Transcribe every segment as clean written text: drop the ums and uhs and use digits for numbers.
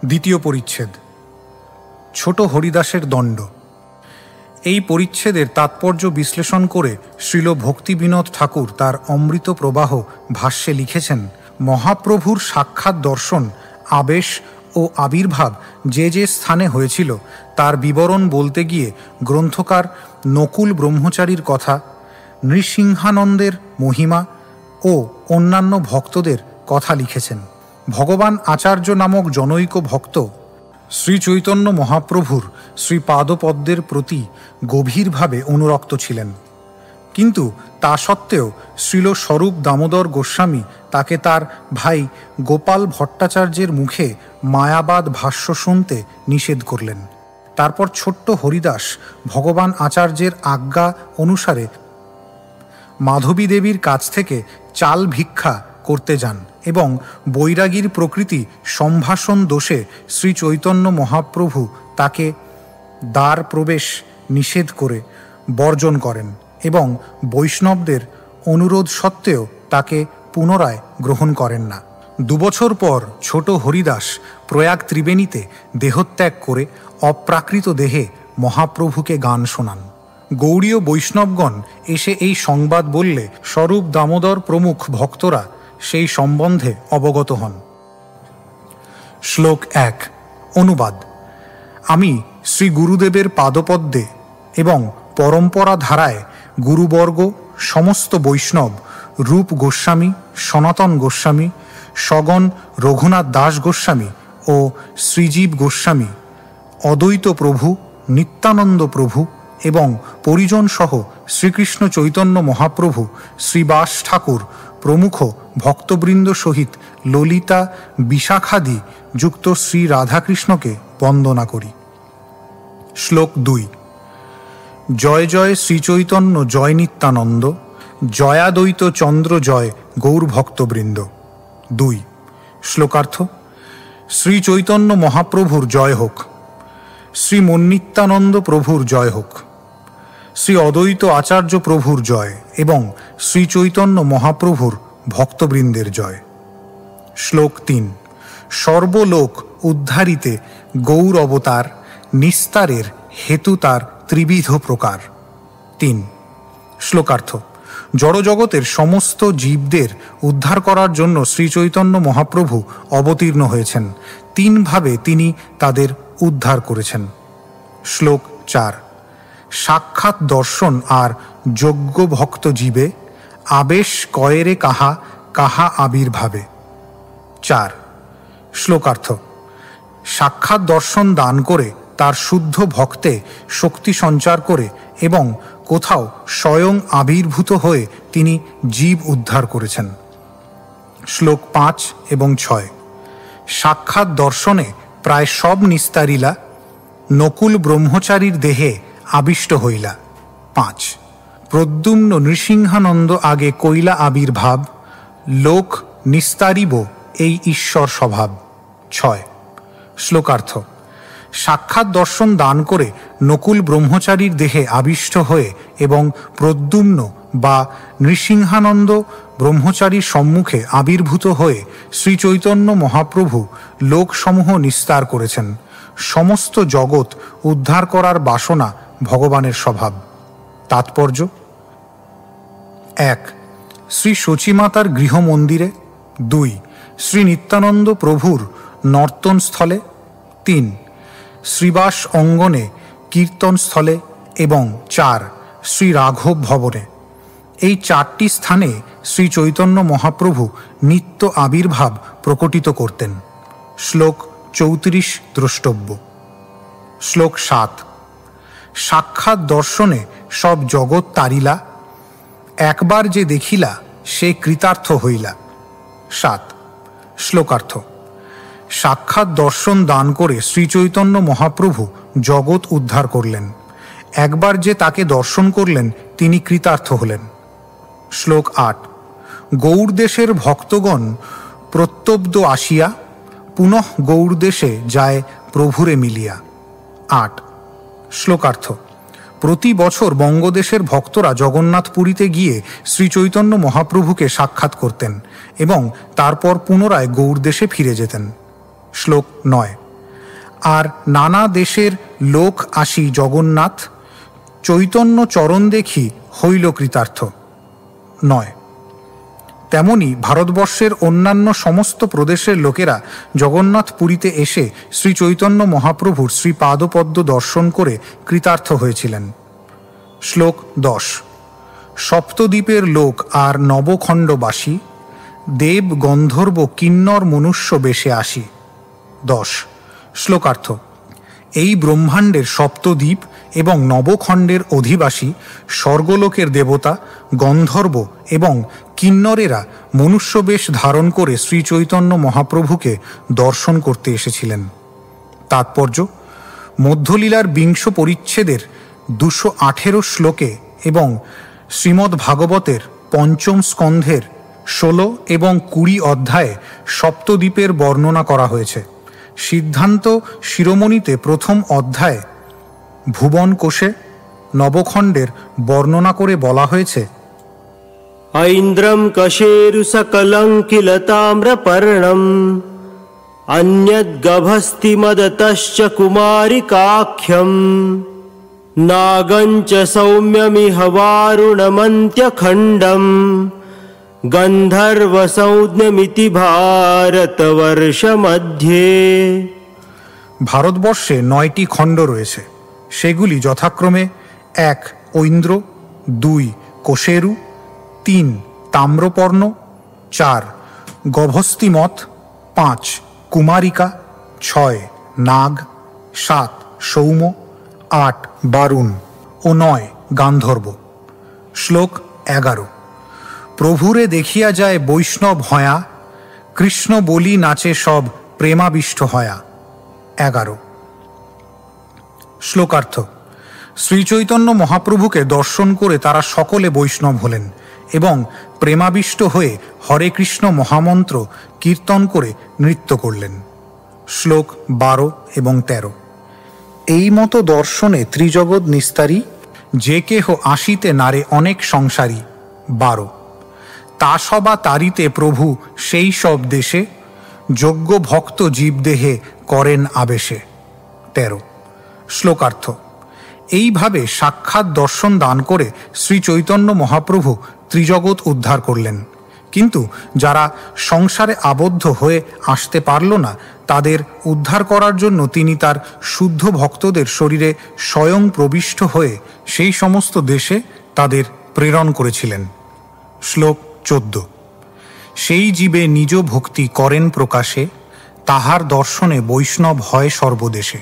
দ্বিতীয় পরিচ্ছেদ, ছোট হরিদাসের দণ্ড। এই পরিচ্ছেদের তাৎপর্য বিশ্লেষণ করে শ্রীল ভক্তিবিনোদ ঠাকুর তার অমৃত প্রবাহ ভাষ্যে লিখেছেন, মহাপ্রভুর সাক্ষাৎ দর্শন, আবেশ ও আবির্ভাব যে যে স্থানে হয়েছিল তার বিবরণ বলতে গিয়ে গ্রন্থকার নকুল ব্রহ্মচারীর কথা, নৃসিংহানন্দের মহিমা ও অন্যান্য ভক্তদের কথা লিখেছেন। ভগবান আচার্য নামক জনৈক ভক্ত শ্রীচৈতন্য মহাপ্রভুর শ্রীপাদপদ্মের প্রতি গভীরভাবে অনুরক্ত ছিলেন, কিন্তু তা সত্ত্বেও শ্রীল স্বরূপ দামোদর গোস্বামী তাকে তার ভাই গোপাল ভট্টাচার্যের মুখে মায়াবাদ ভাষ্য শুনতে নিষেধ করলেন। তারপর ছোট্ট হরিদাস ভগবান আচার্যের আজ্ঞা অনুসারে মাধবী দেবীর কাছ থেকে চাল ভিক্ষা করতে যান এবং বৈরাগীর প্রকৃতি সম্ভাষণ দোষে শ্রী চৈতন্য মহাপ্রভু তাকে দ্বার প্রবেশ নিষেধ করে বর্জন করেন এবং বৈষ্ণবদের অনুরোধ সত্ত্বেও তাকে পুনরায় গ্রহণ করেন না। 2 বছর পর ছোট হরিদাস প্রয়াগ ত্রিবেণীতে দেহত্যাগ করে অপ্রাকৃত দেহে মহাপ্রভুকে গান শোনান। গৌড়ীয় বৈষ্ণবগণ এসে এই সংবাদ বললে স্বরূপ দামোদর প্রমুখ ভক্তরা সেই সম্বন্ধে অবগত হন। শ্লোক 1, অনুবাদ। আমি শ্রী গুরুদেবের পাদপদ্মে এবং পরম্পরা ধারায় গুরুবর্গ, সমস্ত বৈষ্ণব, রূপ গোস্বামী, সনাতন গোস্বামী, সগণ রঘুনাথ দাস গোস্বামী ও শ্রীজীব গোস্বামী, অদ্বৈত প্রভু, নিত্যানন্দ প্রভু এবং পরিজনসহ শ্রীকৃষ্ণ চৈতন্য মহাপ্রভু, শ্রীবাস ঠাকুর প্রমুখ ভক্তবৃন্দ সহিত ললিতা বিশাখাদি যুক্ত শ্রী রাধাকৃষ্ণকে বন্দনা করি। শ্লোক 2, জয় জয় শ্রীচৈতন্য জয় নিত্যানন্দ, জয়াদ্বৈত চন্দ্র জয় গৌর ভক্তবৃন্দ। 2, শ্লোকার্থ। শ্রী চৈতন্য মহাপ্রভুর জয় হোক, শ্রী মন্নিত্যানন্দ প্রভুর জয় হোক, শ্রী অদ্বৈত আচার্য প্রভুর জয় এবং শ্রী চৈতন্য মহাপ্রভুর ভক্তবৃন্দের জয়। শ্লোক 3, সর্বলোক উদ্ধারিতে গৌর অবতার, নিস্তারের হেতু তার ত্রিবিধ প্রকার। 3, শ্লোকার্থ। জড়জগতের সমস্ত জীবদের উদ্ধার করার জন্য শ্রীচৈতন্য মহাপ্রভু অবতীর্ণ হয়েছেন। 3 ভাবে তিনি তাদের উদ্ধার করেছেন। শ্লোক 4, সাক্ষাৎ দর্শন আর যোগ্য ভক্ত জীবে, আবেশ কয়েরে কাহা কাহা আবির্ভাবে। 4, শ্লোকার্থ। সাক্ষাৎ দর্শন দান করে তার শুদ্ধ ভক্তে শক্তি সঞ্চার করে এবং কোথাও স্বয়ং আবির্ভূত হয়ে তিনি জীব উদ্ধার করেছেন। শ্লোক 5 এবং 6, সাক্ষাৎ দর্শনে প্রায় সব নিস্তারিলা, নকুল ব্রহ্মচারীর দেহে আবিষ্ট হইলা। 5, প্রদ্যুম্ন নৃসিংহানন্দ আগে কইলা আবির্ভাব, লোক নিস্তারিব এই ঈশ্বর স্বভাব। 6, শ্লোকার্থ। সাক্ষাৎ দর্শন দান করে নকুল ব্রহ্মচারীর দেহে আবিষ্ট হয়ে এবং প্রদ্যুম্ন বা নৃসিংহানন্দ ব্রহ্মচারীর সম্মুখে আবির্ভূত হয়ে শ্রীচৈতন্য মহাপ্রভু লোকসমূহ নিস্তার করেছেন। সমস্ত জগৎ উদ্ধার করার বাসনা ভগবানের স্বভাব। তাৎপর্য: 1, শ্রী সচিমাতার গৃহমন্দিরে। 2, শ্রী নিত্যানন্দ প্রভুর নর্তনস্থলে। 3, শ্রীবাস অঙ্গনে কীর্তনস্থলে এবং 4, শ্রী রাঘব ভবনে। এই 4টি স্থানে শ্রী চৈতন্য মহাপ্রভু নিত্য আবির্ভাব প্রকটিত করতেন। শ্লোক 34 দ্রষ্টব্য। শ্লোক 7, সাক্ষাৎ দর্শনে সব জগৎ তারিলা, একবার যে দেখিলা সে কৃতার্থ হইলা। 7, শ্লোকার্থ। সাক্ষাৎ দর্শন দান করে শ্রীচৈতন্য মহাপ্রভু জগৎ উদ্ধার করলেন। একবার যে তাকে দর্শন করলেন তিনি কৃতার্থ হলেন। শ্লোক 8, গৌড়দেশের ভক্তগণ প্রত্যব্দ আসিয়া, পুনঃ গৌড়দেশে যায় প্রভুরে মিলিয়া। 8, শ্লোকার্থ। প্রতি বছর বঙ্গদেশের ভক্তরা জগন্নাথপুরীতে গিয়ে শ্রীচৈতন্য মহাপ্রভুকে সাক্ষাৎ করতেন এবং তারপর পুনরায় গৌড়দেশে ফিরে যেতেন। শ্লোক 9, আর নানা দেশের লোক আসি জগন্নাথ, চৈতন্য চরণ দেখি হইল কৃতার্থ। 9, তেমনি ভারতবর্ষের অন্যান্য সমস্ত প্রদেশের লোকেরা জগন্নাথ পুরীতে এসে শ্রী চৈতন্য মহাপ্রভুর শ্রীপাদপদ্ম দর্শন করে কৃতার্থ হয়েছিলেন। শ্লোক 10, সপ্তদ্বীপের লোক আর নবখণ্ডবাসী, দেব গন্ধর্ব কিন্নর মনুষ্য বেশে আসি। 10, শ্লোকার্থ। এই ব্রহ্মাণ্ডের সপ্তদ্বীপ এবং নবখণ্ডের অধিবাসী স্বর্গলোকের দেবতা, গন্ধর্ব এবং কিন্নরেরা মনুষ্যবেশ ধারণ করে শ্রী চৈতন্য মহাপ্রভুকে দর্শন করতে এসেছিলেন। তাৎপর্য: মধ্যলীলার 20 পরিচ্ছেদের 218 শ্লোকে এবং শ্রীমদ্ ভাগবতের 5ম স্কন্ধের 16 এবং 20 অধ্যায়ে সপ্তদ্বীপের বর্ণনা করা হয়েছে। সিদ্ধান্ত শিরোমণিতে 1ম অধ্যায়ে ভুবন কোষে নবখণ্ডের বর্ণনা করে বলা হয়েছে, ঐন্দ্রম কশেরু সকলং কিল তাম্রপর্ণম অন্যদ্গভস্তি মদতশ্চ কুমারিকাখ্যম নাগঞ্চ সৌম্যমিহ বারুণমন্ত্যখণ্ডম গন্ধর্ব সৌজ্ঞমিতি ভারতবর্ষ মধ্যে। ভারতবর্ষে 9টি খণ্ড রয়েছে। সেগুলি যথাক্রমে 1 ঐন্দ্র, 2 কোশেরু, 3 তাম্রপর্ণ, 4 গভস্তিমত, 5 কুমারিকা, 6 নাগ, 7 সৌম্য, 8 বারুণ ও 9 গান্ধর্ব। শ্লোক 11, প্রভুরে দেখিয়া যায় বৈষ্ণব হয়া, কৃষ্ণ বলি নাচে সব প্রেমাবিষ্ট হয়া। 11, শ্লোকার্থ। শ্রীচৈতন্য মহাপ্রভুকে দর্শন করে তারা সকলে বৈষ্ণব হলেন এবং প্রেমাবিষ্ট হয়ে হরে কৃষ্ণ মহামন্ত্র কীর্তন করে নৃত্য করলেন। শ্লোক 12 এবং 13, এই মতো দর্শনে ত্রিজগৎ নিস্তারী, যে কেহ আসিতে নারে অনেক সংসারী। 12, তা সবা তারিতে প্রভু সেই সব দেশে, যোগ্য ভক্ত জীবদেহে করেন আবেশে। 13, শ্লোকার্থ। এইভাবে সাক্ষাৎ দর্শন দান করে শ্রী চৈতন্য মহাপ্রভু ত্রিজগৎ উদ্ধার করলেন। কিন্তু যারা সংসারে আবদ্ধ হয়ে আসতে পারল না, তাদের উদ্ধার করার জন্য তিনি তার শুদ্ধ ভক্তদের শরীরে স্বয়ং প্রবিষ্ট হয়ে সেই সমস্ত দেশে তাদের প্রেরণ করেছিলেন। শ্লোক 14, সেই জীবে নিজ ভক্তি করেন প্রকাশে, তাহার দর্শনে বৈষ্ণব হয় সর্বদেশে।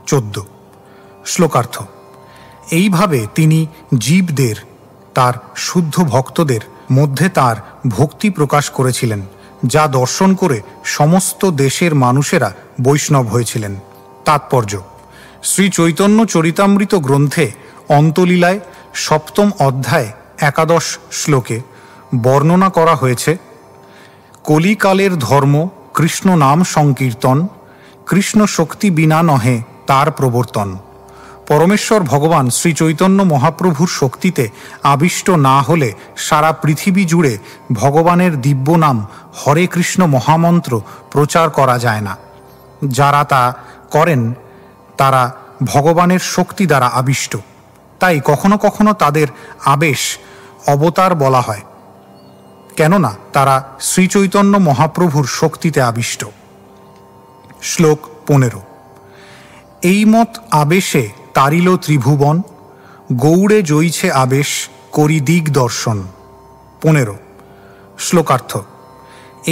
14, শ্লোকার্থ। এইভাবে তিনি জীবদের, তার শুদ্ধ ভক্তদের মধ্যে তার ভক্তি প্রকাশ করেছিলেন, যা দর্শন করে সমস্ত দেশের মানুষেরা বৈষ্ণব হয়েছিলেন। তাৎপর্য: শ্রী চৈতন্য চরিতামৃত গ্রন্থে অন্তলীলায় 7ম অধ্যায় 11 শ্লোকে বর্ণনা করা হয়েছে, কলিকালের ধর্ম কৃষ্ণ নাম সংকীর্তন, কৃষ্ণ শক্তি বিনা নহে তার প্রবর্তন। পরমেশ্বর ভগবান শ্রী চৈতন্য মহাপ্রভুর শক্তিতে আবিষ্ট না হলে সারা পৃথিবী জুড়ে ভগবানের দিব্য নাম হরে কৃষ্ণ মহামন্ত্র প্রচার করা যায় না। যারা তা করেন তারা ভগবানের শক্তি দ্বারা আবিষ্ট, তাই কখনো কখনো তাদের আবেশ অবতার বলা হয়, কেননা তারা শ্রীচৈতন্য মহাপ্রভুর শক্তিতে আবিষ্ট। শ্লোক 15, এই মত আবেশে তারিল ত্রিভুবন, গৌড়ে জইছে আবেশ করি দিক দর্শন। 15, শ্লোকার্থ।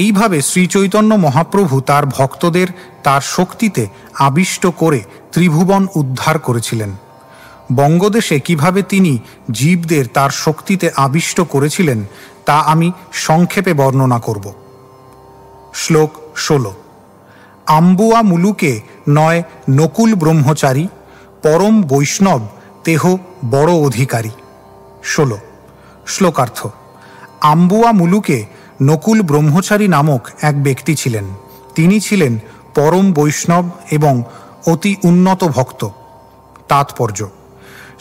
এইভাবে শ্রীচৈতন্য মহাপ্রভু তার ভক্তদের তার শক্তিতে আবিষ্ট করে ত্রিভুবন উদ্ধার করেছিলেন। বঙ্গদেশে কিভাবে তিনি জীবদের তার শক্তিতে আবিষ্ট করেছিলেন তা আমি সংক্ষেপে বর্ণনা করব। শ্লোক 16, আম্বুয়া মুলুকে নয় নকুল ব্রহ্মচারী, পরম বৈষ্ণব তেহ বড় অধিকারী। 16, শ্লোকার্থ। আম্বুয়া মুলুকে নকুল ব্রহ্মচারী নামক এক ব্যক্তি ছিলেন। তিনি ছিলেন পরম বৈষ্ণব এবং অতি উন্নত ভক্ত। তাৎপর্য: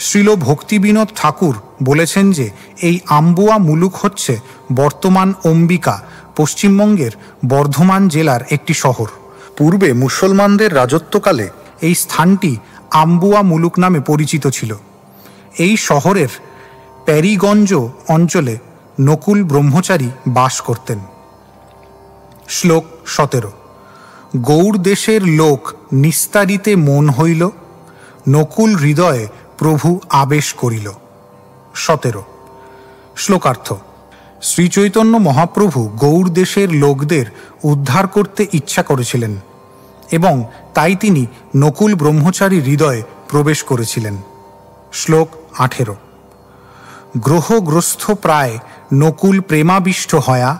শ্রীল ভক্তিবিনোদ ঠাকুর বলেছেন যে এই আম্বুয়া মুলুক হচ্ছে বর্তমান অম্বিকা, পশ্চিমবঙ্গের বর্ধমান জেলার একটি শহর। পূর্বে মুসলমানদের রাজত্বকালে এই স্থানটি আম্বুয়া মুলুক নামে পরিচিত ছিল। এই শহরের প্যারিগঞ্জ অঞ্চলে নকুল ব্রহ্মচারী বাস করতেন। শ্লোক 17। গৌড় দেশের লোক নিস্তারিতে মন হইল, নকুল হৃদয়ে প্রভু আবেশ করিল। 17। শ্লোকার্থ। শ্রীচৈতন্য মহাপ্রভু গৌড় দেশের লোকদের উদ্ধার করতে ইচ্ছা করেছিলেন এবং তাই তিনি নকুল ব্রহ্মচারী হৃদয়ে প্রবেশ করেছিলেন। শ্লোক 18। গ্রহগ্রস্থ প্রায় নকুল প্রেমাবিষ্ট হয়া,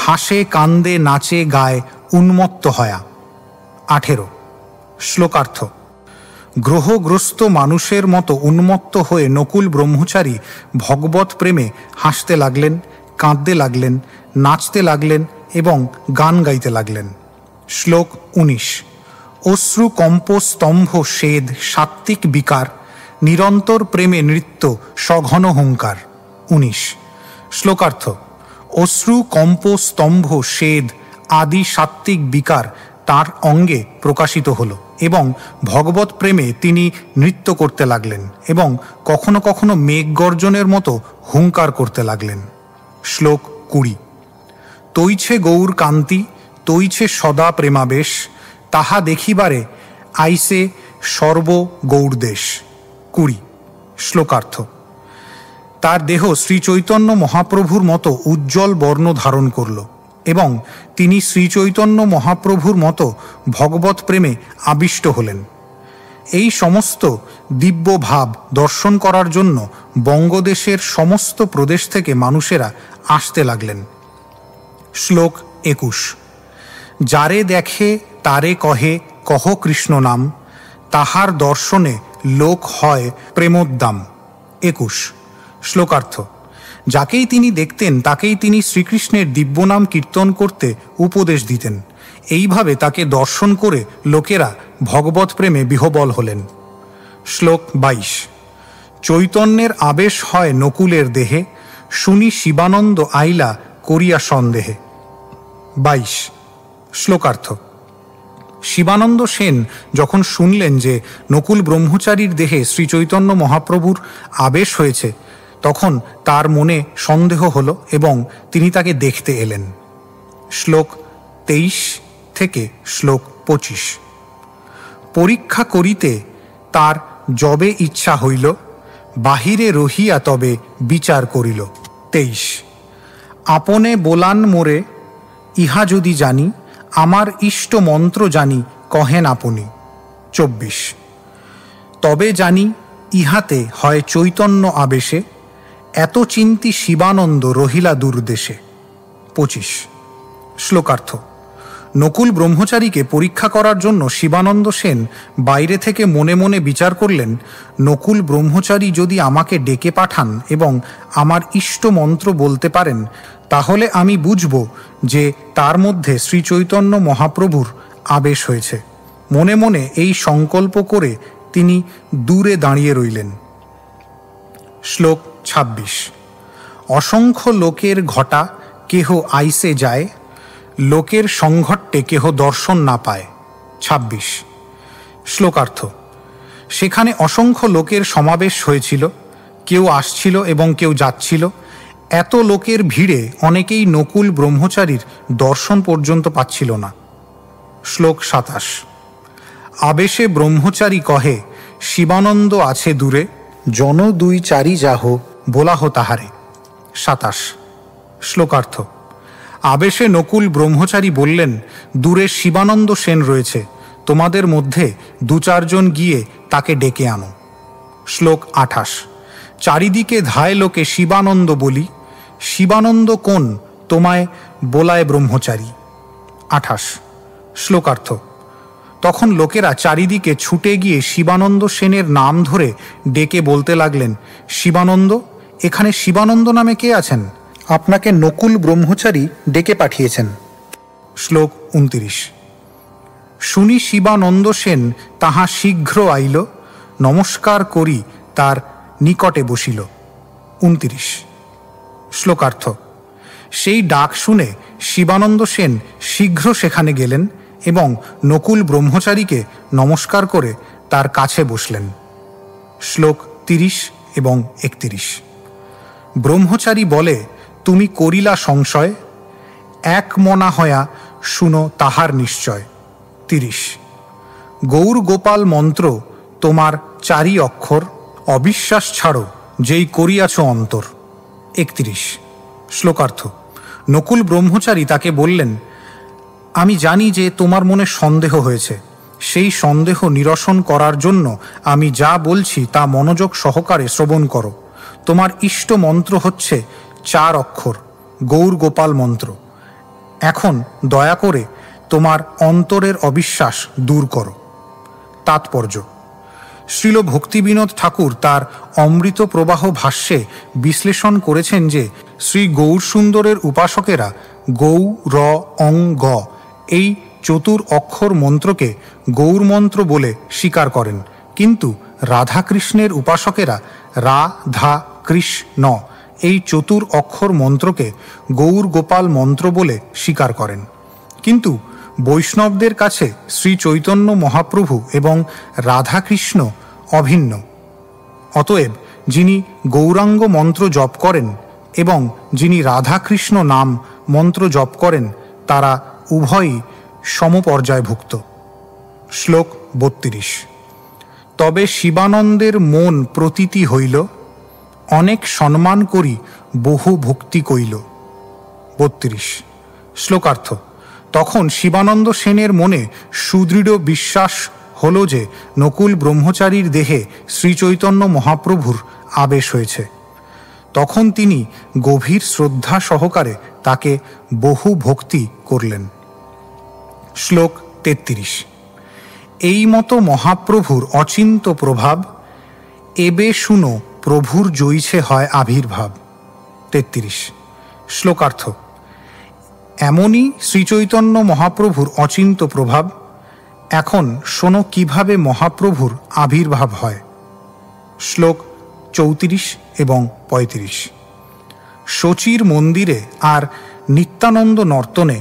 হাসে কান্দে নাচে গায় উন্মত্ত হয়া। 18। শ্লোকার্থ। গ্রহগ্রস্ত মানুষের মতো উন্মত্ত হয়ে নকুল ব্রহ্মচারী ভগবত প্রেমে হাসতে লাগলেন, কাঁদতে লাগলেন, নাচতে লাগলেন এবং গান গাইতে লাগলেন। শ্লোক 19। অশ্রু কম্প স্তম্ভ সেদ সাত্ত্বিক বিকার, নিরন্তর প্রেমে নৃত্য সঘন হুঙ্কার। 19। শ্লোকার্থ। অশ্রু কম্প স্তম্ভ সেদ আদি সাত্ত্বিক বিকার তার অঙ্গে প্রকাশিত হল এবং ভগবত প্রেমে তিনি নৃত্য করতে লাগলেন এবং কখনো কখনো মেঘগর্জনের মতো হুঙ্কার করতে লাগলেন। শ্লোক 20। তৈছে গৌর কান্তি, তৈছে সদা প্রেমাবেশ, তাহা দেখিবারে আইসে সর্ব গৌড়দেশ। 20। শ্লোকার্থ। তার দেহ শ্রীচৈতন্য মহাপ্রভুর মতো উজ্জ্বল বর্ণ ধারণ করল এবং তিনি শ্রীচৈতন্য মহাপ্রভুর মতো ভগবত প্রেমে আবিষ্ট হলেন। এই সমস্ত দিব্য ভাব দর্শন করার জন্য বঙ্গদেশের সমস্ত প্রদেশ থেকে মানুষেরা আসতে লাগলেন। শ্লোক 21। যারে দেখে তারে কহে কহ কৃষ্ণ নাম, তাহার দর্শনে লোক হয় প্রেমোদ্দাম। 21। শ্লোকার্থ। যাকেই তিনি দেখতেন তাকেই তিনি শ্রীকৃষ্ণের দিব্যনাম কীর্তন করতে উপদেশ দিতেন। এইভাবে তাকে দর্শন করে লোকেরা ভগবত প্রেমে বিহবল হলেন। শ্লোক 22। চৈতন্যের আবেশ হয় নকুলের দেহে, শুনি শিবানন্দ আইলা করিয়া সন্দেহে। 22। শ্লোকার্থ। শিবানন্দ সেন যখন শুনলেন যে নকুল ব্রহ্মচারীর দেহে শ্রীচৈতন্য মহাপ্রভুর আবেশ হয়েছে, তখন তার মনে সন্দেহ হল এবং তিনি তাকে দেখতে এলেন। শ্লোক 23 থেকে শ্লোক 25। পরীক্ষা করিতে তার যবে ইচ্ছা হইল, বাহিরে রহিয়া তবে বিচার করিল। 23। আপনে বোলান মোরে, ইহা যদি জানি, আমার ইষ্ট মন্ত্র জানি কহেন আপনি। 24। তবে জানি ইহাতে হয় চৈতন্য আবেশে, এত চিন্তি শিবানন্দ রহিলা দূরদেশে। 25। শ্লোকার্থ। নকুল ব্রহ্মচারীকে পরীক্ষা করার জন্য শিবানন্দ সেন বাইরে থেকে মনে মনে বিচার করলেন, নকুল ব্রহ্মচারী যদি আমাকে ডেকে পাঠান এবং আমার ইষ্ট মন্ত্র বলতে পারেন, তাহলে আমি বুঝব যে তার মধ্যে শ্রীচৈতন্য মহাপ্রভুর আবেশ হয়েছে। মনে মনে এই সংকল্প করে তিনি দূরে দাঁড়িয়ে রইলেন। শ্লোক 26। অসংখ্য লোকের ঘটা কেহ আইসে যায়, লোকের সংঘট্টে কেহ দর্শন না পায়। 26। শ্লোকার্থ। সেখানে অসংখ্য লোকের সমাবেশ হয়েছিল, কেউ আসছিল এবং কেউ যাচ্ছিল। এত লোকের ভিড়ে অনেকেই নকুল ব্রহ্মচারীর দর্শন পর্যন্ত পাচ্ছিল না। শ্লোক 27। আবেশে ব্রহ্মচারী কহে, শিবানন্দ আছে দূরে, জন দুই চারি যাহ বলাহ তাহারে। 27। শ্লোকার্থ। আবেশে নকুল ব্রহ্মচারী বললেন, দূরে শিবানন্দ সেন রয়েছে, তোমাদের মধ্যে 2-4 গিয়ে তাকে ডেকে আনো। শ্লোক 28। চারিদিকে ধায় লোকে শিবানন্দ বলি, শিবানন্দ কোন তোমায় বোলায় ব্রহ্মচারী। 28। শ্লোকার্থ। তখন লোকেরা চারিদিকে ছুটে গিয়ে শিবানন্দ সেনের নাম ধরে ডেকে বলতে লাগলেন, শিবানন্দ, এখানে শিবানন্দ নামে কে আছেন? আপনাকে নকুল ব্রহ্মচারী ডেকে পাঠিয়েছেন। শ্লোক 29। শুনি শিবানন্দ সেন তাহা শীঘ্র আইল, নমস্কার করি তার নিকটে বসিল। 29। শ্লোকার্থ। সেই ডাক শুনে শিবানন্দ সেন শীঘ্র সেখানে গেলেন এবং নকুল ব্রহ্মচারীকে নমস্কার করে তার কাছে বসলেন। শ্লোক 30 এবং 31। ব্রহ্মচারী বলে, তুমি করিলা সংশয়, এক মনা হয়া শুনো তাহার নিশ্চয়। 30। গৌর গোপাল মন্ত্র তোমার 4 অক্ষর, অবিশ্বাস ছাড়ো যেই করিয়াছ অন্তর। 31। শ্লোকার্থ। নকুল ব্রহ্মচারী তাকে বললেন, আমি জানি যে তোমার মনে সন্দেহ হয়েছে। সেই সন্দেহ নিরসন করার জন্য আমি যা বলছি তা মনোযোগ সহকারে শ্রবণ করো। তোমার ইষ্ট মন্ত্র হচ্ছে 4 অক্ষর, গৌর গোপাল মন্ত্র। এখন দয়া করে তোমার অন্তরের অবিশ্বাস দূর করো। তাৎপর্য: শ্রীল ভক্তিবিনোদ ঠাকুর তার অমৃত প্রবাহ ভাষ্যে বিশ্লেষণ করেছেন যে শ্রী গৌর সুন্দরের উপাসকেরা গৌ র অং গ এই চতুর অক্ষর মন্ত্রকে গৌর মন্ত্র বলে স্বীকার করেন, কিন্তু রাধাকৃষ্ণের উপাসকেরা রা ধা কৃষ্ণ এই চতুর অক্ষর মন্ত্রকে গৌর গোপাল মন্ত্র বলে স্বীকার করেন। কিন্তু বৈষ্ণবদের কাছে শ্রী চৈতন্য মহাপ্রভু এবং রাধাকৃষ্ণ অভিন্ন। অতএব যিনি গৌরাঙ্গ মন্ত্র জপ করেন এবং যিনি রাধাকৃষ্ণ নাম মন্ত্র জপ করেন তারা উভয়ই সমপর্যায়ভুক্ত। শ্লোক 32। তবে শিবানন্দের মন প্রতীতি হইল, অনেক সম্মান করি বহু ভক্তি কইল। 32। শ্লোকার্থ। তখন শিবানন্দ সেনের মনে সুদৃঢ় বিশ্বাস হল যে নকুল ব্রহ্মচারীর দেহে শ্রীচৈতন্য মহাপ্রভুর আবেশ হয়েছে। তখন তিনি গভীর শ্রদ্ধা সহকারে তাকে বহু ভক্তি করলেন। শ্লোক 33। এই মতো মহাপ্রভুর অচিন্ত প্রভাব, এবে শুনো প্রভুর জয়ীছে হয় আবির্ভাব। 33। শ্লোকার্থ। এমনই শ্রীচৈতন্য মহাপ্রভুর অচিন্ত প্রভাব। এখন শোনো কিভাবে মহাপ্রভুর আবির্ভাব হয়। শ্লোক 34 এবং 35। শচীর মন্দিরে আর নিত্যানন্দ নর্তনে,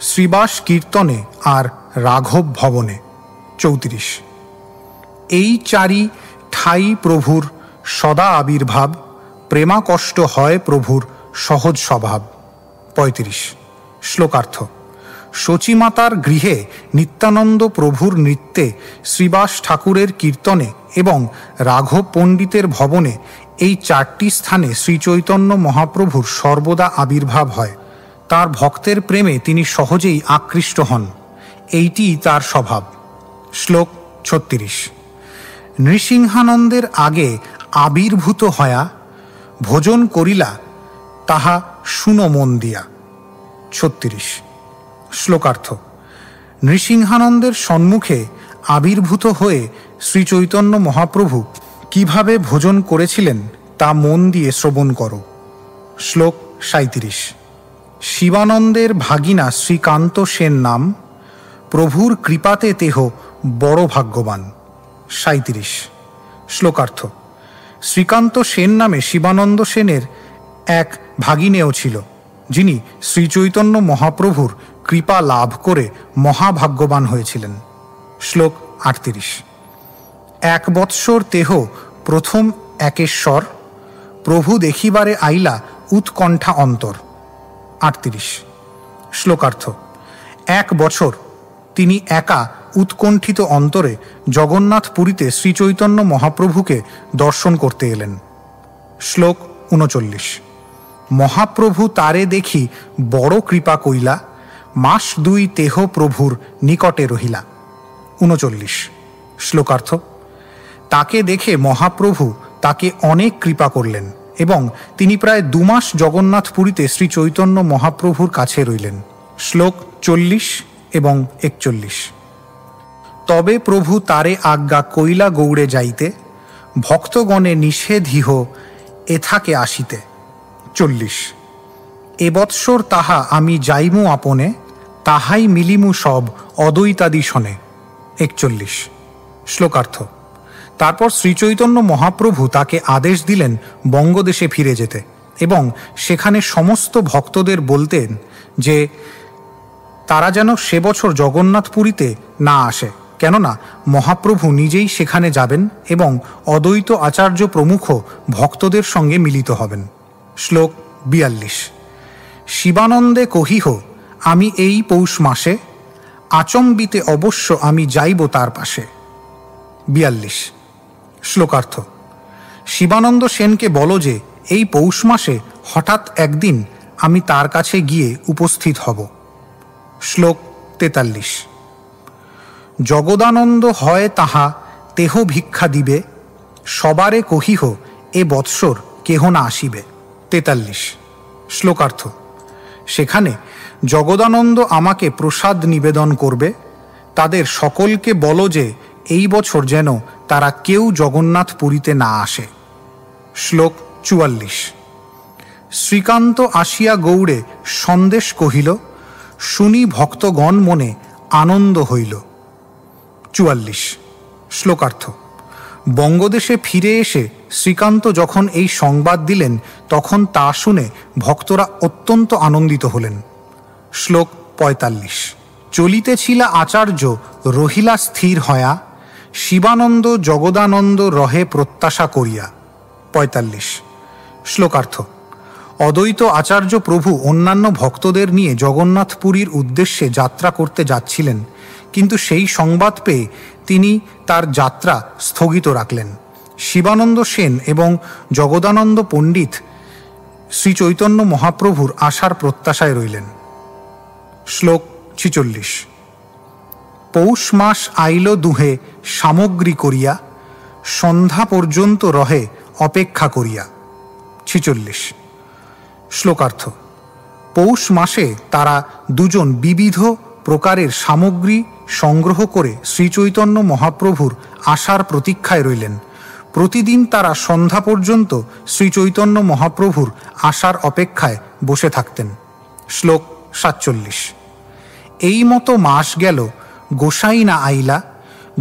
শ্রীবাস কীর্তনে আর রাঘব ভবনে। 34। এই 4 ঠাই প্রভুর সদা আবির্ভাব, প্রেমাকষ্ট হয় প্রভুর সহজ স্বভাব। 35। শ্লোকার্থ। শচীমাতার গৃহে নিত্যানন্দ প্রভুর নৃত্যে, শ্রীবাস ঠাকুরের কীর্তনে এবং রাঘব পণ্ডিতের ভবনে এই 4টি স্থানে শ্রীচৈতন্য মহাপ্রভুর সর্বদা আবির্ভাব হয়। তার ভক্তের প্রেমে তিনি সহজেই আকৃষ্ট হন, এইটিই তার স্বভাব। শ্লোক 36। নৃসিংহানন্দের আগে আবির্ভূত হয়া, ভোজন করিলা তাহা শুনো মন দিয়া। 36। শ্লোকার্থ। নৃসিংহানন্দের সম্মুখে আবির্ভূত হয়ে শ্রীচৈতন্য মহাপ্রভু কিভাবে ভোজন করেছিলেন তা মন দিয়ে শ্রবণ করো। শ্লোক 37। শিবানন্দের ভাগিনা শ্রীকান্ত সেন নাম, প্রভুর কৃপাতে তেহ বড় ভাগ্যবান। 37। শ্লোকার্থ। শ্রীকান্ত সেন নামে শিবানন্দ সেনের এক ভাগিনেও ছিল, যিনি শ্রীচৈতন্য মহাপ্রভুর কৃপা লাভ করে মহাভাগ্যবান হয়েছিলেন। শ্লোক 38। 1 বৎসর তেহ প্রথম একেশ্বর, প্রভু দেখিবারে আইলা উৎকণ্ঠা অন্তর। 38। শ্লোকার্থ। 1 বছর তিনি একা উৎকণ্ঠিত অন্তরে জগন্নাথ পুরীতে শ্রীচৈতন্য মহাপ্রভুকে দর্শন করতে এলেন। শ্লোক 39। মহাপ্রভু তারে দেখি বড় কৃপা কইলা, মাস 2 তেহ প্রভুর নিকটে রহিলা। 39। শ্লোকার্থ। তাকে দেখে মহাপ্রভু তাকে অনেক কৃপা করলেন এবং তিনি প্রায় 2 মাস জগন্নাথ পুরীতে শ্রী চৈতন্য মহাপ্রভুর কাছে রইলেন। শ্লোক 40 এবং 41। তবে প্রভু তারে আজ্ঞা কইলা গৌড়ে যাইতে, ভক্তগণে নিষেধিহ এথাকে আসিতে। 40। এবৎসর তাহা আমি যাইমু আপনে, তাহাই মিলিমু সব অদ্বৈতাদি শনে। 41। শ্লোকার্থ। তারপর শ্রীচৈতন্য মহাপ্রভু তাকে আদেশ দিলেন বঙ্গদেশে ফিরে যেতে এবং সেখানে সমস্ত ভক্তদের বলতেন যে তারা যেন সে বছর জগন্নাথপুরীতে না আসে, কেননা মহাপ্রভু নিজেই সেখানে যাবেন এবং অদ্বৈত আচার্য প্রমুখ ভক্তদের সঙ্গে মিলিত হবেন। শ্লোক 42। শিবানন্দে কহিহ আমি এই পৌষ মাসে, আচম্বিতে অবশ্য আমি যাইব তার পাশে। 42। শ্লোকার্থ। শিবানন্দ সেনকে বলো যে এই পৌষ মাসে হঠাৎ একদিন আমি তার কাছে গিয়ে উপস্থিত হব। শ্লোক 43। জগদানন্দ হয় তাহা তেহ ভিক্ষা দিবে, সবারে কহিহ এ বৎসর কেহ না আসিবে। 43। শ্লোকার্থ। সেখানে জগদানন্দ আমাকে প্রসাদ নিবেদন করবে, তাদের সকলকে বলো যে এই বছর যেন তারা কেউ জগন্নাথ পুরীতে না আসে। শ্লোক 44। শ্রীকান্ত আসিয়া গৌড়ে সন্দেশ কহিল, শুনি ভক্তগণ মনে আনন্দ হইল। 44। শ্লোকার্থ। বঙ্গদেশে ফিরে এসে শ্রীকান্ত যখন এই সংবাদ দিলেন তখন তা শুনে ভক্তরা অত্যন্ত আনন্দিত হলেন। শ্লোক 45। চলিতেছিল আচার্য রহিলা স্থির হয়া, শিবানন্দ জগদানন্দ রহে প্রত্যাশা করিয়া। 45। শ্লোকার্থ। অদ্বৈত আচার্য প্রভু অন্যান্য ভক্তদের নিয়ে জগন্নাথপুরীর উদ্দেশ্যে যাত্রা করতে যাচ্ছিলেন, কিন্তু সেই সংবাদ পেয়ে তিনি তার যাত্রা স্থগিত রাখলেন। শিবানন্দ সেন এবং জগদানন্দ পণ্ডিত শ্রী চৈতন্য মহাপ্রভুর আসার প্রত্যাশায় রইলেন। শ্লোক 46। পৌষ মাস আইল দুহে সামগ্রী করিয়া, সন্ধ্যা পর্যন্ত রহে অপেক্ষা করিয়া। 46। শ্লোকার্থ। পৌষ মাসে তারা দুজন বিবিধ প্রকারের সামগ্রী সংগ্রহ করে শ্রীচৈতন্য মহাপ্রভুর আসার প্রতীক্ষায় রইলেন। প্রতিদিন তারা সন্ধ্যা পর্যন্ত শ্রীচৈতন্য মহাপ্রভুর আসার অপেক্ষায় বসে থাকতেন। শ্লোক 47। এই মতো মাস গেল, গোসাই না আইলা,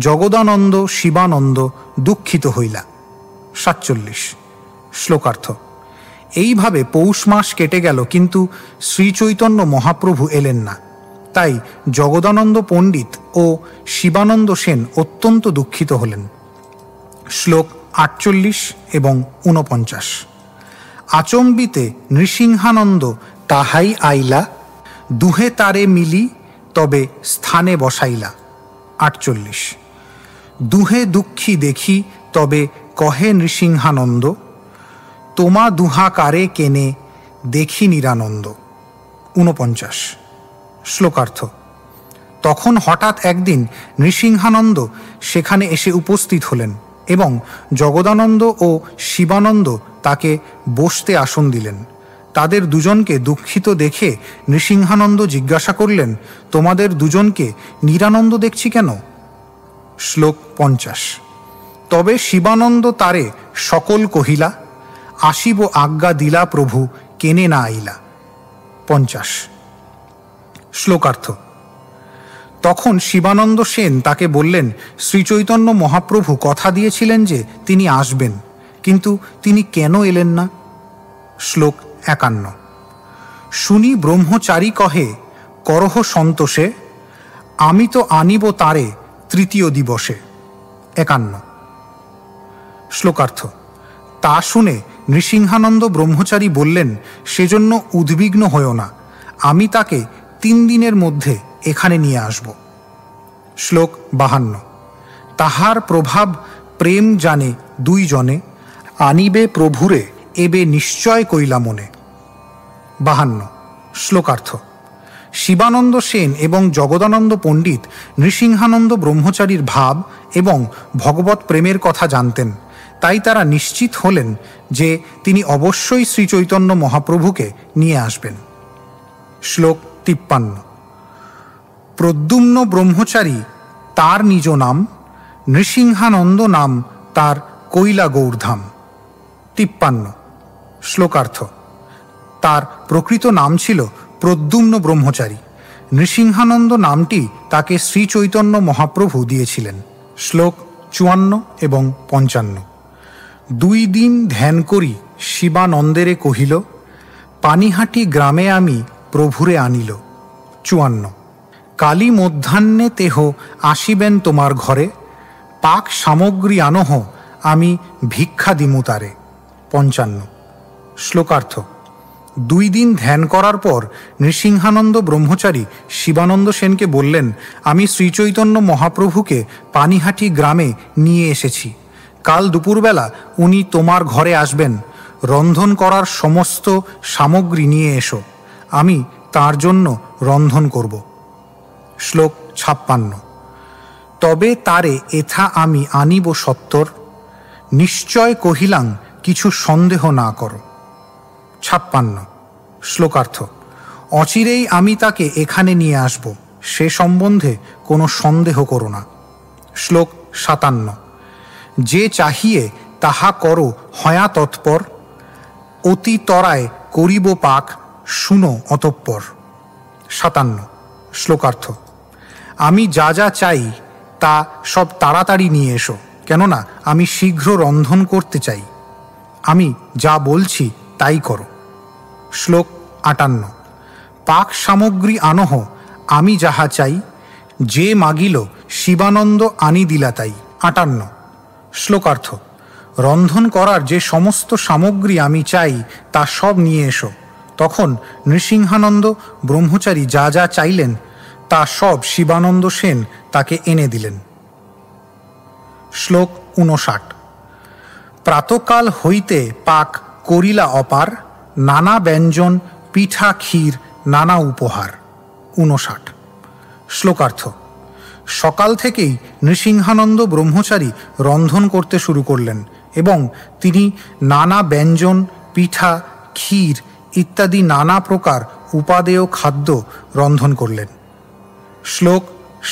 জগদানন্দ শিবানন্দ দুঃখিত হইলা। 47। শ্লোকার্থ। এইভাবে পৌষ মাস কেটে গেল, কিন্তু শ্রীচৈতন্য মহাপ্রভু এলেন না। তাই জগদানন্দ পণ্ডিত ও শিবানন্দ সেন অত্যন্ত দুঃখিত হলেন। শ্লোক 48 এবং 49। আচম্বিতে নৃসিংহানন্দ তাহাই আইলা, দুহে তারে মিলি তবে স্থানে বসাইলা। 48। দুহে দুঃখী দেখি তবে কহে নৃসিংহানন্দ, তোমা দুহাকারে কেনে দেখি নিরানন্দ। 49। শ্লোকার্থ। তখন হঠাৎ একদিন নৃসিংহানন্দ সেখানে এসে উপস্থিত হলেন এবং জগদানন্দ ও শিবানন্দ তাকে বসতে আসন দিলেন। তাদের দুজনকে দুঃখিত দেখে নৃসিংহানন্দ জিজ্ঞাসা করলেন, তোমাদের দুজনকে নিরানন্দ দেখছি কেন? শ্লোক 50। তবে শিবানন্দ তারে সকল কহিলা, আসিব আজ্ঞা দিলা প্রভু কেনে না আইলা। 50। শ্লোকার্থ। তখন শিবানন্দ সেন তাকে বললেন, শ্রীচৈতন্য মহাপ্রভু কথা দিয়েছিলেন যে তিনি আসবেন, কিন্তু তিনি কেন এলেন না? শ্লোক 51। শুনি ব্রহ্মচারী কহে করহ সন্তোষে, আমি তো আনিব তারে তৃতীয় দিবসে। 51। শ্লোকার্থ। তা শুনে নৃসিংহানন্দ ব্রহ্মচারী বললেন, সেজন্য উদ্বিগ্ন হও না, আমি তাকে 3 দিনের মধ্যে এখানে নিয়ে আসব। শ্লোক 52। তাহার প্রভাব প্রেম জানে 2 জনে, আনিবে প্রভুরে এবে নিশ্চয় কইলা মনে। 52। শ্লোকার্থ। শিবানন্দ সেন এবং জগদানন্দ পণ্ডিত নৃসিংহানন্দ ব্রহ্মচারীর ভাব এবং ভগবৎ প্রেমের কথা জানতেন, তাই তারা নিশ্চিত হলেন যে তিনি অবশ্যই শ্রীচৈতন্য মহাপ্রভুকে নিয়ে আসবেন। শ্লোক 53। প্রদ্যুম্ন ব্রহ্মচারী তার নিজ নাম, নৃসিংহানন্দ নাম তার কৈলা গৌরধাম। 53। শ্লোকার্থ। তার প্রকৃত নাম ছিল প্রদ্যুম্ন ব্রহ্মচারী। নৃসিংহানন্দ নামটি তাকে শ্রীচৈতন্য মহাপ্রভু দিয়েছিলেন। শ্লোক 54 এবং 55। 2 দিন ধ্যান করি শিবানন্দেরে কহিল, পানিহাটি গ্রামে আমি প্রভুরে আনিল। 54। কালী মধ্যাহ্নে তেহ আসিবেন তোমার ঘরে, পাক সামগ্রী আনহ আমি ভিক্ষা দিমু তারে। 55। শ্লোকার্থ। 2 দিন ধ্যান করার পর নৃসিংহানন্দ ব্রহ্মচারী শিবানন্দ সেনকে বললেন, আমি শ্রীচৈতন্য মহাপ্রভুকে পানিহাটি গ্রামে নিয়ে এসেছি। কাল দুপুরবেলা উনি তোমার ঘরে আসবেন। রন্ধন করার সমস্ত সামগ্রী নিয়ে এসো, আমি তার জন্য রন্ধন করব। শ্লোক 56। তবে তারে এথা আমি আনিব সত্তর, নিশ্চয় কহিলাং কিছু সন্দেহ না করো। 56। শ্লোকার্থ। অচিরেই আমি তাকে এখানে নিয়ে আসব, সে সম্বন্ধে কোনো সন্দেহ করো না। শ্লোক 57। যে চাহিয়ে তাহা করো হয়া তৎপর, অতি তরায় করিব পাক শুনো অতঃপর। 57। শ্লোকার্থ। আমি যা যা চাই তা সব তাড়াতাড়ি নিয়ে এসো, কেননা আমি শীঘ্র রন্ধন করতে চাই। আমি যা বলছি তাই করো। শ্লোক 58। পাক সামগ্রী আনহ আমি যাহা চাই, যে মাগিল শিবানন্দ আনি দিলা তাই। 58। শ্লোকার্থ। রন্ধন করার যে সমস্ত সামগ্রী আমি চাই তা সব নিয়ে এসো। তখন নৃসিংহানন্দ ব্রহ্মচারী যা যা চাইলেন তা সব শিবানন্দ সেন তাকে এনে দিলেন। শ্লোক 59। প্রাতকাল হইতে পাক করিলা অপার, নানা ব্যঞ্জন পিঠা ক্ষীর নানা উপহার। 59। শ্লোকার্থ। সকাল থেকেই নৃসিংহানন্দ ব্রহ্মচারী রন্ধন করতে শুরু করলেন এবং তিনি নানা ব্যঞ্জন, পিঠা, ক্ষীর ইত্যাদি নানা প্রকার উপাদেয় খাদ্য রন্ধন করলেন। শ্লোক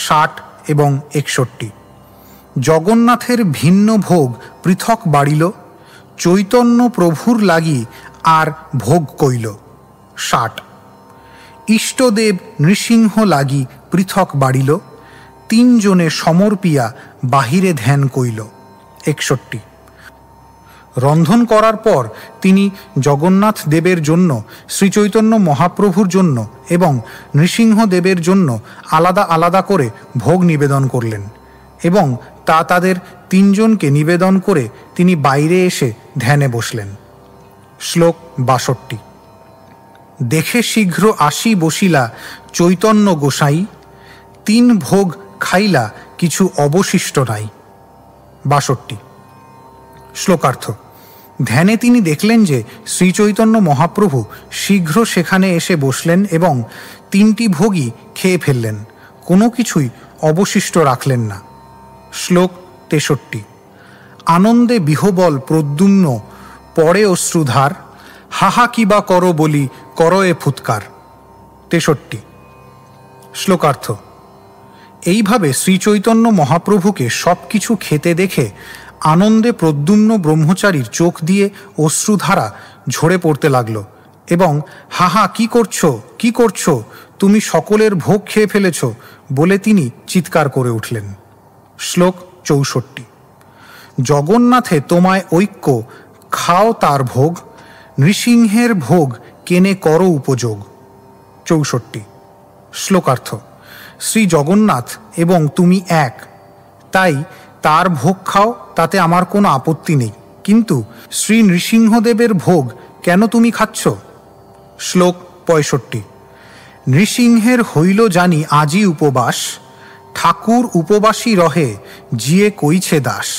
60 এবং 61। জগন্নাথের ভিন্ন ভোগ পৃথক বাড়িল, চৈতন্য প্রভুর লাগি আর ভোগ কইল। 60। ইষ্টদেব নৃসিংহ লাগি পৃথক বাড়িল, 3 জনে সমর্পিয়া বাহিরে ধ্যান কইল। 61। রন্ধন করার পর তিনি জগন্নাথ দেবের জন্য, শ্রীচৈতন্য মহাপ্রভুর জন্য এবং নৃসিংহদেবের জন্য আলাদা আলাদা করে ভোগ নিবেদন করলেন এবং তা তাদের 3 জনকে নিবেদন করে তিনি বাইরে এসে ধ্যানে বসলেন। শ্লোক 62। দেখে শীঘ্র আসি বসিলা চৈতন্য গোসাই, 3 ভোগ খাইলা কিছু অবশিষ্ট নাই। 62। শ্লোকার্থ। ধ্যানে তিনি দেখলেন যে শ্রীচৈতন্য মহাপ্রভু শীঘ্র সেখানে এসে বসলেন এবং 3টি ভোগই খেয়ে ফেললেন, কোনো কিছুই অবশিষ্ট রাখলেন না। শ্লোক 63। আনন্দে বিহবল প্রদ্যুম্ন পরে অশ্রুধার, হাহা কিবা করো বলি করো এ ফুৎকার। 63। শ্লোকার্থ। এইভাবে শ্রীচৈতন্য মহাপ্রভুকে সব কিছু খেতে দেখে আনন্দে প্রদ্যুম্ন ব্রহ্মচারীর চোখ দিয়ে অশ্রুধারা ঝরে পড়তে লাগল এবং হাহা কি করছো, কি করছো, তুমি সকলের ভোগ খেয়ে ফেলেছ বলে তিনি চিৎকার করে উঠলেন। শ্লোক 64। জগন্নাথে তোমায় ঐক্য, খাও তার ভোগ, নৃসিংহের ভোগ কেনে করো উপযোগ। 64। শ্লোকার্থ। শ্রী জগন্নাথ এবং তুমি এক, তাই তার ভোগ খাও, তাতে আমার কোনো আপত্তি নেই, কিন্তু শ্রী নৃসিংহদেবের ভোগ কেন তুমি খাচ্ছ? শ্লোক 65। নৃসিংহের হইল জানি আজি উপবাস, ঠাকুর উপবাসী রহে জিয়ে কইছে দাস।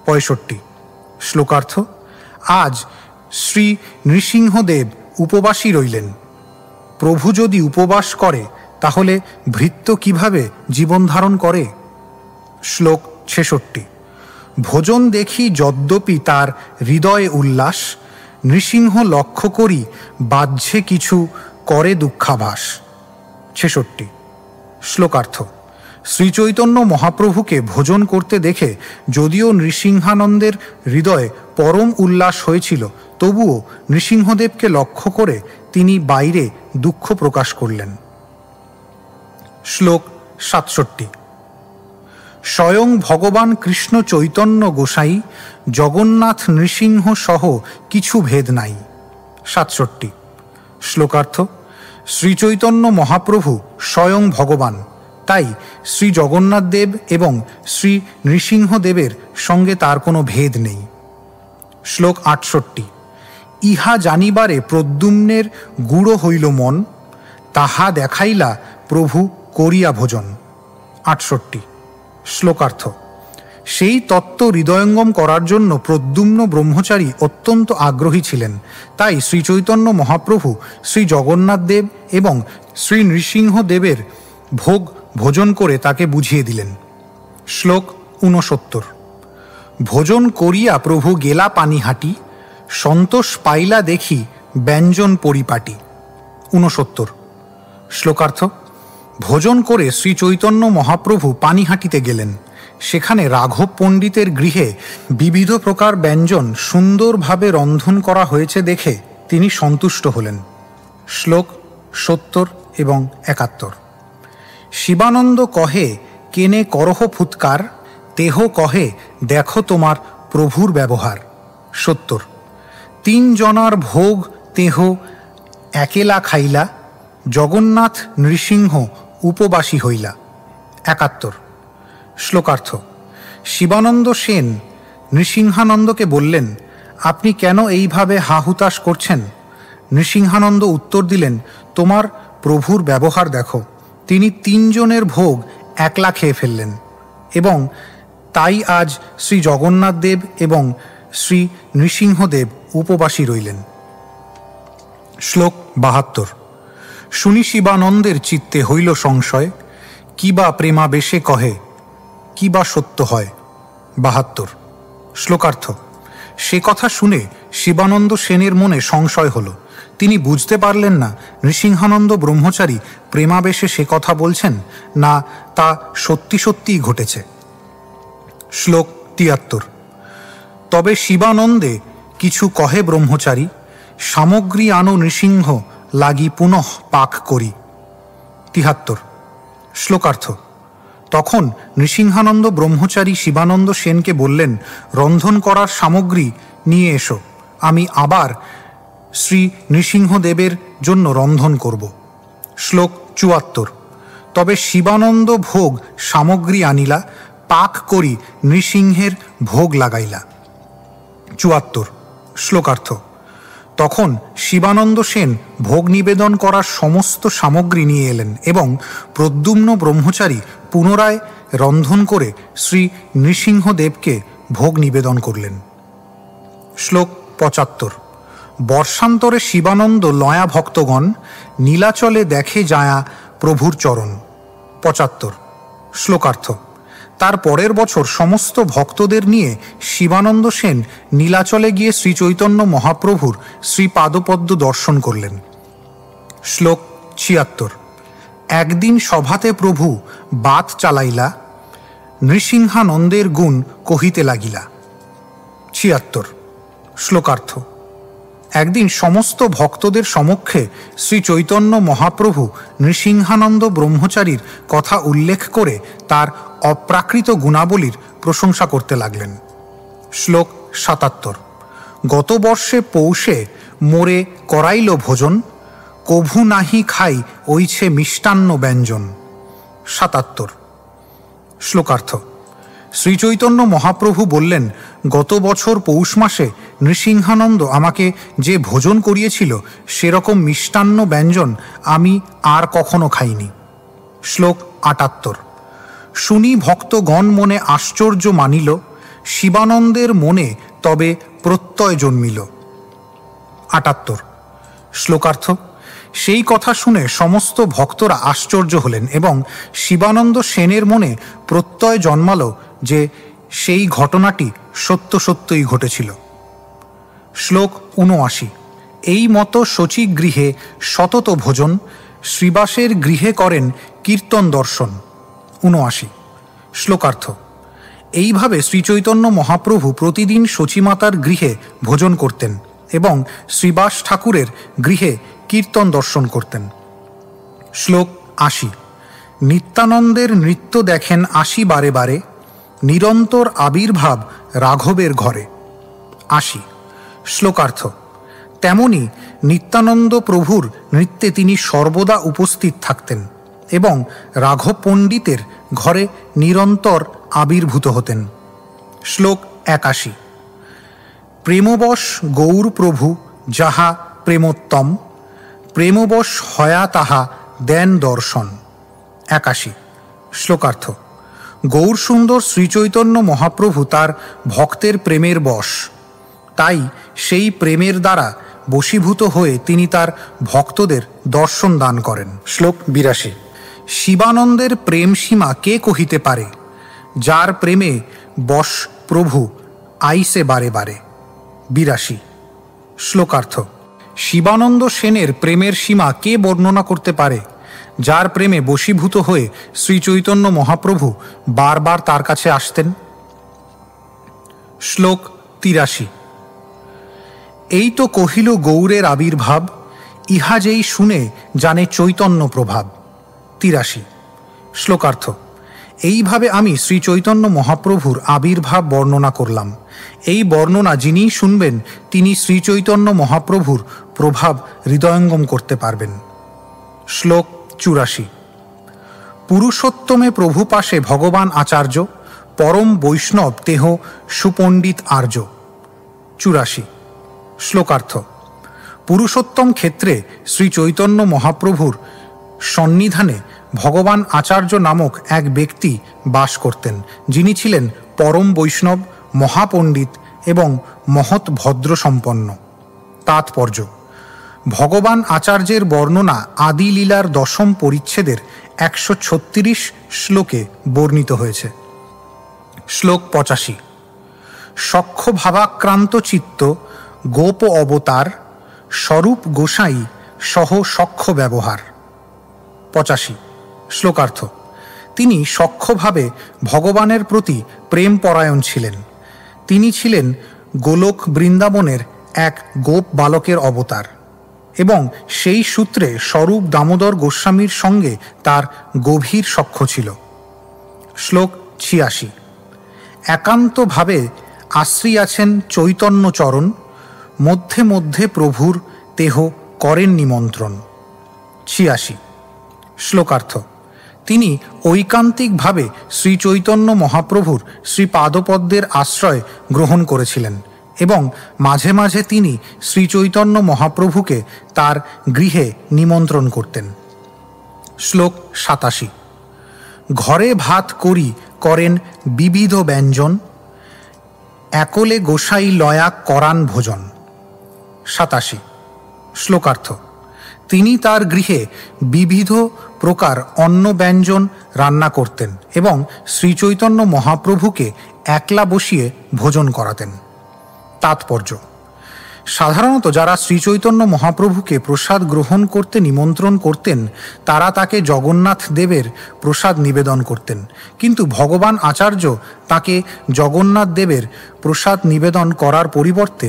65। শ্লোকার্থ। আজ শ্রী নৃসিংহদেব উপবাসী রইলেন। প্রভু যদি উপবাস করে তাহলে ভৃত্য কিভাবে জীবন ধারণ করে? শ্লোক 66। ভোজন দেখি যদ্যপি তার হৃদয়ে উল্লাস, নৃসিংহ লক্ষ্য করি বাহ্যে কিছু করে দুঃখাভাস। 66। শ্লোকার্থ। শ্রীচৈতন্য মহাপ্রভুকে ভোজন করতে দেখে যদিও নৃসিংহানন্দের হৃদয়ে পরম উল্লাস হয়েছিল, তবুও নৃসিংহদেবকে লক্ষ্য করে তিনি বাইরে দুঃখ প্রকাশ করলেন। শ্লোক 67। স্বয়ং ভগবান কৃষ্ণ চৈতন্য গোসাই, জগন্নাথ নৃসিংহ সহ কিছু ভেদ নাই। 67। শ্লোকার্থ। শ্রীচৈতন্য মহাপ্রভু স্বয়ং ভগবান, তাই শ্রী জগন্নাথ দেব এবং শ্রী নৃসিংহদেবের সঙ্গে তার কোনো ভেদ নেই। শ্লোক 68। ইহা জানিবারে প্রদ্যুম্নের গূঢ় হইল মন, তাহা দেখাইলা প্রভু করিয়া ভোজন। 68। শ্লোকার্থ। সেই তত্ত্ব হৃদয়ঙ্গম করার জন্য প্রদ্যুম্ন ব্রহ্মচারী অত্যন্ত আগ্রহী ছিলেন, তাই শ্রীচৈতন্য মহাপ্রভু শ্রী জগন্নাথ দেব এবং শ্রী নৃসিংহদেবের ভোগ ভোজন করে তাকে বুঝিয়ে দিলেন। শ্লোক 69। ভোজন করিয়া প্রভু গেলা পানিহাটি, সন্তোষ পাইলা দেখি ব্যঞ্জন পরিপাটি। 69। শ্লোকার্থ। ভোজন করে শ্রী চৈতন্য মহাপ্রভু পানিহাটিতে গেলেন। সেখানে রাঘব পণ্ডিতের গৃহে বিবিধ প্রকার ব্যঞ্জন সুন্দরভাবে রন্ধন করা হয়েছে দেখে তিনি সন্তুষ্ট হলেন। শ্লোক 70 এবং 71। শিবানন্দ কহে কেনে করহ ফুৎকার, তেহ কহে দেখো তোমার প্রভুর ব্যবহার। 70। 3 জনার ভোগ তেহ একেলা খাইলা, জগন্নাথ নৃসিংহ উপবাসী হইলা। 71। শ্লোকার্থ। শিবানন্দ সেন নৃসিংহানন্দকে বললেন, আপনি কেন এইভাবে হাহুতাশ করছেন? নৃসিংহানন্দ উত্তর দিলেন, তোমার প্রভুর ব্যবহার দেখো, তিনি 3 জনের ভোগ একলা খেয়ে ফেললেন এবং তাই আজ শ্রী জগন্নাথ দেব এবং শ্রী নৃসিংহদেব উপবাসী রইলেন। শ্লোক 72। শুনি শিবানন্দের চিত্তে হইল সংশয়, কি বা প্রেমাবেশে কহে, কি বা সত্য হয়। 72। শ্লোকার্থ। সে কথা শুনে শিবানন্দ সেনের মনে সংশয় হল। তিনি বুঝতে পারলেন না নৃসিংহানন্দ ব্রহ্মচারী প্রেমাবেশে সে কথা বলছেন না তা সত্যি সত্যিই ঘটেছে। শ্লোক 73। তবে শিবানন্দে কিছু কহে ব্রহ্মচারী, সামগ্রী আনো নৃসিংহ লাগি পুনঃ পাক করি। 73। শ্লোকার্থ। তখন নৃসিংহানন্দ ব্রহ্মচারী শিবানন্দ সেনকে বললেন, রন্ধন করার সামগ্রী নিয়ে এসো, আমি আবার শ্রী নৃসিংহদেবের জন্য রন্ধন করব। শ্লোক 74। তবে শিবানন্দ ভোগ সামগ্রী আনিলা, পাক করি নৃসিংহের ভোগ লাগাইলা। 74। শ্লোকার্থ। তখন শিবানন্দ সেন ভোগ নিবেদন করার সমস্ত সামগ্রী নিয়ে এলেন এবং প্রদ্যুম্ন ব্রহ্মচারী পুনরায় রন্ধন করে শ্রী নৃসিংহদেবকে ভোগ নিবেদন করলেন। শ্লোক 75। বর্ষান্তরে শিবানন্দ লয়া ভক্তগণ, নীলাচলে দেখে যায়া প্রভুর চরণ। 75। শ্লোকার্থ। তার পরের বছর সমস্ত ভক্তদের নিয়ে শিবানন্দ সেন নীলাচলে গিয়ে শ্রীচৈতন্য মহাপ্রভুর শ্রীপাদপদ্ম দর্শন করলেন। শ্লোক 76। একদিন সভাতে প্রভু বাত চালাইলা, নৃসিংহানন্দের গুণ কহিতে লাগিলা। 76। শ্লোকার্থ। একদিন সমস্ত ভক্তদের সমক্ষে শ্রী চৈতন্য মহাপ্রভু নৃসিংহানন্দ ব্রহ্মচারীর কথা উল্লেখ করে তার অপ্রাকৃত গুণাবলীর প্রশংসা করতে লাগলেন। শ্লোক 77। গত বর্ষে পৌষে মোরে করাইল ভোজন, কভু নাহি খাই ওইছে মিষ্টান্ন ব্যঞ্জন। 77। শ্লোকার্থ। শ্রীচৈতন্য মহাপ্রভু বললেন, গত বছর পৌষ মাসে নৃসিংহানন্দ আমাকে যে ভোজন করিয়েছিল সেরকম মিষ্টান্ন ব্যঞ্জন আমি আর কখনো খাইনি। শ্লোক 78। শুনি ভক্তগণ মনে আশ্চর্য মানিল, শিবানন্দের মনে তবে প্রত্যয় জন্মিল। 78। শ্লোকার্থ। সেই কথা শুনে সমস্ত ভক্তরা আশ্চর্য হলেন এবং শিবানন্দ সেনের মনে প্রত্যয় জন্মালো যে সেই ঘটনাটি সত্য সত্যই ঘটেছিল। শ্লোক 79। এই মতো শচীগৃহে সতত ভোজন, শ্রীবাসের গৃহে করেন কীর্তন দর্শন। 79। শ্লোকার্থ। এইভাবে শ্রীচৈতন্য মহাপ্রভু প্রতিদিন শচীমাতার গৃহে ভোজন করতেন এবং শ্রীবাস ঠাকুরের গৃহে কীর্তন দর্শন করতেন। শ্লোক 80। নিত্যানন্দের নৃত্য দেখেন 80 বারে বারে, নিরন্তর আবির্ভাব রাঘবের ঘরে। 80। শ্লোকার্থ। তেমনি নিত্যানন্দ প্রভুর নৃত্যে তিনি সর্বদা উপস্থিত থাকতেন এবং রাঘব পণ্ডিতের ঘরে নিরন্তর আবির্ভূত হতেন। শ্লোক ৮১। প্রেমবশ গৌর প্রভু যাহা প্রেমোত্তম, প্রেমবশ হয়া তাহা দেন দর্শন। ৮১। শ্লোকার্থ। গৌর সুন্দর শ্রীচৈতন্য মহাপ্রভু তার ভক্তের প্রেমের বশ, তাই সেই প্রেমের দ্বারা বশীভূত হয়ে তিনি তার ভক্তদের দর্শন দান করেন। শ্লোক ৮২। শিবানন্দের প্রেম সীমা কে কহিতে পারে, যার প্রেমে বশ প্রভু আইসে বারে বারে। ৮২। শ্লোকার্থ। শিবানন্দ সেনের প্রেমের সীমা কে বর্ণনা করতে পারে, যার প্রেমে বশীভূত হয়ে শ্রীচৈতন্য মহাপ্রভু বারবার তার কাছে আসতেন। শ্লোক ৮৩। এই তো কহিল গৌরের আবির্ভাব, ইহা যেই শুনে জানে চৈতন্য প্রভাব। ৮৩। শ্লোকার্থ। এইভাবে আমি শ্রীচৈতন্য মহাপ্রভুর আবির্ভাব বর্ণনা করলাম। এই বর্ণনা যিনি শুনবেন তিনি শ্রীচৈতন্য মহাপ্রভুর প্রভাব হৃদয়ঙ্গম করতে পারবেন। শ্লোক ৮৪। পুরুষোত্তমে প্রভু পাশে ভগবান আচার্য, পরম বৈষ্ণব তেহ সুপণ্ডিত আর্য। ৮৪। শ্লোকার্থ। পুরুষোত্তম ক্ষেত্রে শ্রীচৈতন্য মহাপ্রভুর সন্নিধানে ভগবান আচার্য নামক এক ব্যক্তি বাস করতেন, যিনি ছিলেন পরম বৈষ্ণব, মহাপণ্ডিত এবং মহৎ ভদ্র সম্পন্ন। তাৎপর্য: ভগবান আচার্যের বর্ণনা আদি লীলার ১০ম পরিচ্ছেদের ১৩৬ শ্লোকে বর্ণিত হয়েছে। শ্লোক ৮৫। সখ্য ভাবাক্রান্ত চিত্ত গোপ অবতার, স্বরূপ গোসাই সহ সখ্য ব্যবহার। ৮৫। শ্লোকার্থ। তিনি সখ্যভাবে ভগবানের প্রতি প্রেম পরায়ণ ছিলেন। তিনি ছিলেন গোলক বৃন্দাবনের এক গোপ বালকের অবতার এবং সেই সূত্রে স্বরূপ দামোদর গোস্বামীর সঙ্গে তার গভীর সখ্য ছিল। শ্লোক ৮৬। একান্তভাবে আশ্রিয়াছেন চৈতন্য চরণ, মধ্যে মধ্যে প্রভুর তেহ করেন নিমন্ত্রণ। ৮৬। শ্লোকার্থ। তিনি ঐকান্তিকভাবে শ্রীচৈতন্য মহাপ্রভুর শ্রীপাদপদ্মের আশ্রয় গ্রহণ করেছিলেন এবং মাঝে মাঝে তিনি শ্রীচৈতন্য মহাপ্রভুকে তার গৃহে নিমন্ত্রণ করতেন। শ্লোক ৮৭। ঘরে ভাত করি করেন বিবিধ ব্যঞ্জন, একলে গোসাই লয়া করান ভোজন। ৮৭। শ্লোকার্থ। তিনি তার গৃহে বিবিধ প্রকার অন্ন ব্যঞ্জন রান্না করতেন এবং শ্রীচৈতন্য মহাপ্রভুকে একলা বসিয়ে ভোজন করাতেন। তাৎপর্য: সাধারণত যারা শ্রীচৈতন্য মহাপ্রভুকে প্রসাদ গ্রহণ করতে নিমন্ত্রণ করতেন তারা তাকে জগন্নাথ দেবের প্রসাদ নিবেদন করতেন, কিন্তু ভগবান আচার্য তাকে জগন্নাথ দেবের প্রসাদ নিবেদন করার পরিবর্তে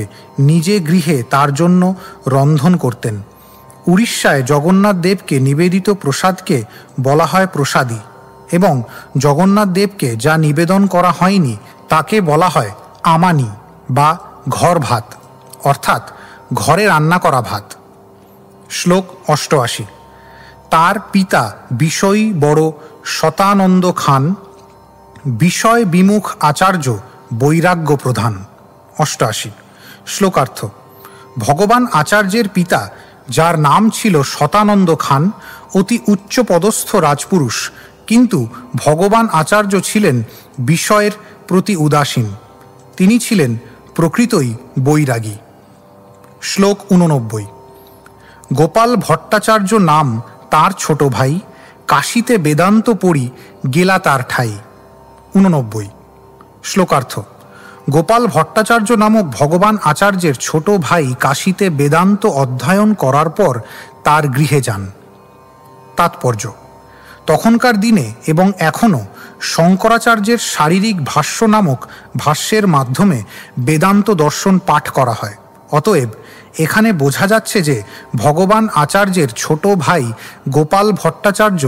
নিজে গৃহে তার জন্য রন্ধন করতেন। উড়িষ্যায় জগন্নাথ দেবকে নিবেদিত প্রসাদকে বলা হয় প্রসাদী এবং জগন্নাথ দেবকে যা নিবেদন করা হয়নি তাকে বলা হয় আমানি বা ঘর ভাত, অর্থাৎ ঘরে রান্না করা ভাত। শ্লোক ৮৮। তার পিতা বিষয়ী বড় শতানন্দ খান, বিষয় বিমুখ আচার্য বৈরাগ্য প্রধান। ৮৮। শ্লোকার্থ। ভগবান আচার্যের পিতা, যার নাম ছিল শতানন্দ খান, অতি উচ্চপদস্থ রাজপুরুষ, কিন্তু ভগবান আচার্য ছিলেন বিষয়ের প্রতি উদাসীন। তিনি ছিলেন প্রকৃতই বৈরাগী। শ্লোক ৮৯। গোপাল ভট্টাচার্য নাম তার ছোট ভাই, কাশীতে বেদান্ত পড়ি গেলা তার ঠাই। ৮৯। শ্লোকার্থ। গোপাল ভট্টাচার্য নামক ভগবান আচার্যের ছোট ভাই কাশীতে বেদান্ত অধ্যয়ন করার পর তার গৃহে যান। তাৎপর্য: তখনকার দিনে এবং এখনও শঙ্করাচার্যের শারীরিক ভাষ্য নামক ভাষ্যের মাধ্যমে বেদান্ত দর্শন পাঠ করা হয়। অতএব এখানে বোঝা যাচ্ছে যে ভগবান আচার্যের ছোট ভাই গোপাল ভট্টাচার্য